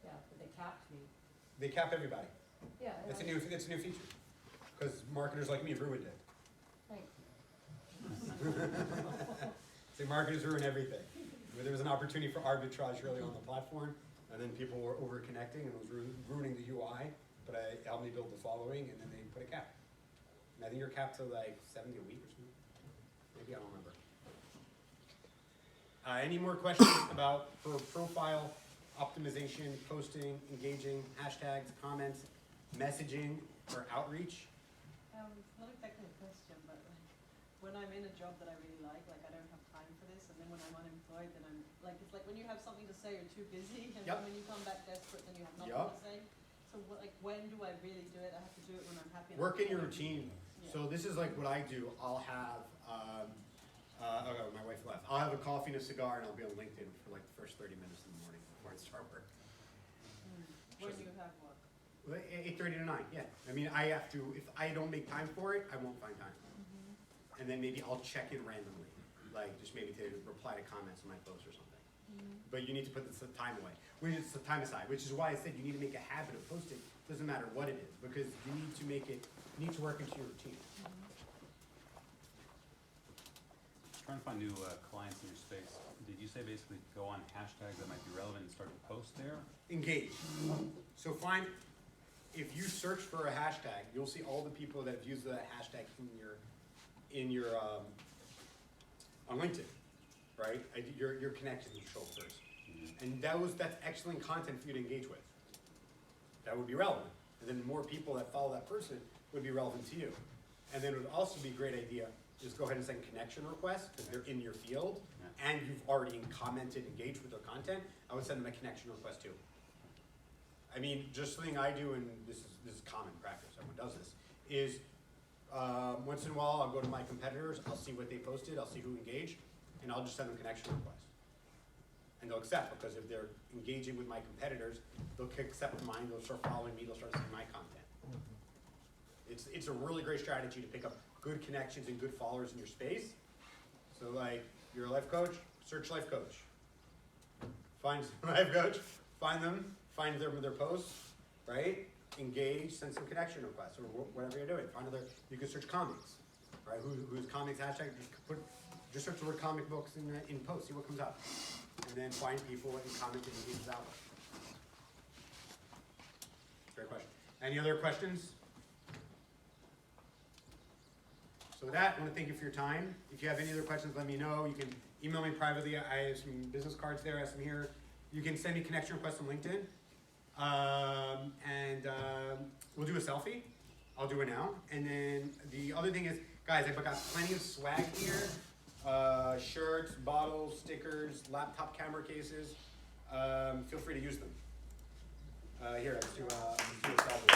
Yeah, but they capped me.
They cap everybody.
Yeah.
It's a new feature. Because marketers like me ruined it.
Thanks.
See, marketers ruin everything. There was an opportunity for arbitrage early on the platform, and then people were over-connecting and it was ruining the UI, but it helped me build the following, and then they put a cap. And I think you're capped to like 70 a week or something. Maybe, I don't remember. Any more questions about for profile optimization, posting, engaging, hashtags, comments, messaging, or outreach?
Not exactly a question, but when I'm in a job that I really like I don't have time for this, and then when I'm unemployed, then I'm like, it's like when you have something to say, you're too busy, and then when you come back desperate, then you have nothing to say. So when do I really do it? I have to do it when I'm happy.
Work in your routine. Yeah. So this is like what I do. I'll have, my wife left. I'll have a coffee and a cigar, and I'll be on LinkedIn for like the first 30 minutes in the morning before I start work.
When do you have work?
8:30 to 9, yeah. I mean, I have to, if I don't make time for it, I won't find time. And then maybe I'll check in randomly, like just maybe to reply to comments on my post or something. But you need to put the time away. It's the time aside, which is why I said you need to make a habit of posting. Doesn't matter what it is, because you need to make it, you need to work into your routine.
Trying to find new clients in your space. Did you say basically go on hashtags that might be relevant and start to post there?
Engage. So if you search for a hashtag, you'll see all the people that have used that hashtag on LinkedIn, right? Your connections will show first. And that's excellent content for you to engage with. That would be relevant. And then more people that follow that person would be relevant to you. And then it would also be a great idea, just go ahead and send connection requests, because they're in your field, and you've already commented, engaged with their content. I would send them a connection request too. I mean, just something I do, and this is common practice, everyone does this, is once in a while I'll go to my competitors, I'll see what they posted, I'll see who engaged, and I'll just send them connection requests. And they'll accept, because if they're engaging with my competitors, they'll accept mine, they'll start following me, they'll start seeing my content. It's a really great strategy to pick up good connections and good followers in your space. So like, you're a life coach, search life coach. Find life coach, find their posts, right? Engage, send some connection requests, or whatever you're doing. You can search comics, right? Who's comics hashtag, just search the word comic books in posts, see what comes up. And then find people and comment and engage with that one. Great question. Any other questions? So with that, I want to thank you for your time. If you have any other questions, let me know. You can email me privately. I have some business cards there, I have some here. You can send me connection requests on LinkedIn. We'll do a selfie. I'll do it now. And then the other thing is, guys, I've got plenty of swag here. Shirts, bottles, stickers, laptop camera cases. Feel free to use them. Here, let's do a salvo.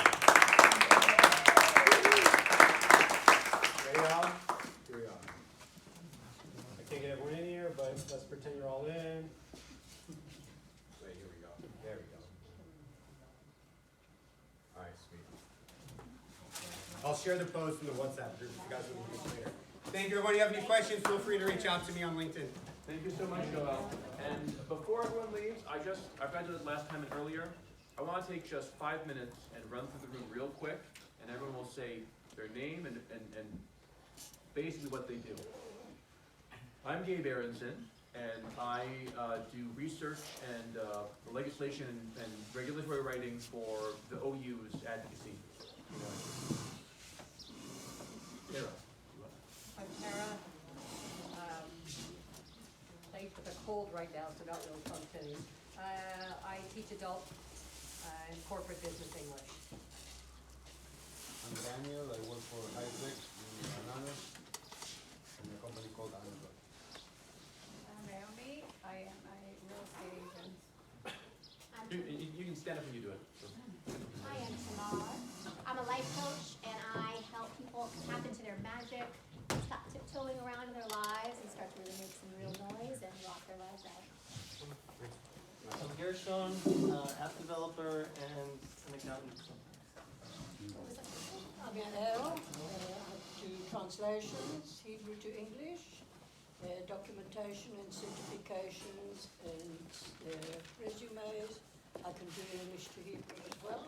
Ready, Al? Here we are. I can't get everyone in here, but let's pretend you're all in. Wait, here we go. There we go. All right, sweet. I'll share the post in the WhatsApp group if you guys want to use it later. Thank you, everyone. If you have any questions, feel free to reach out to me on LinkedIn.
Thank you so much, Joel. And before everyone leaves, I tried to do this last time and earlier. I want to take just 5 minutes and run through the room real quick, and everyone will say their name and basically what they do. I'm Gabe Aronson, and I do research and legislation and regulatory writing for the OU's advocacy. Tara.
I'm Tara. Thanks for the cold right now, so not real functioning. I teach adult and corporate business English.
I'm Daniel. I work for High-Tech in Hanna, in a company called Hanna.
I'm Naomi, I am a real estate agent.
You can stand up when you do it. So.
I am Tamar. I'm a life coach, and I help people tap into their magic, stop tiptoeing around in their lives, and start to really make some real noise and rock their lives out.
I'm Gershon, app developer and an accountant.
I'm Yael, I do translations, Hebrew to English, documentation and certifications and resumes. I can do English to Hebrew as well.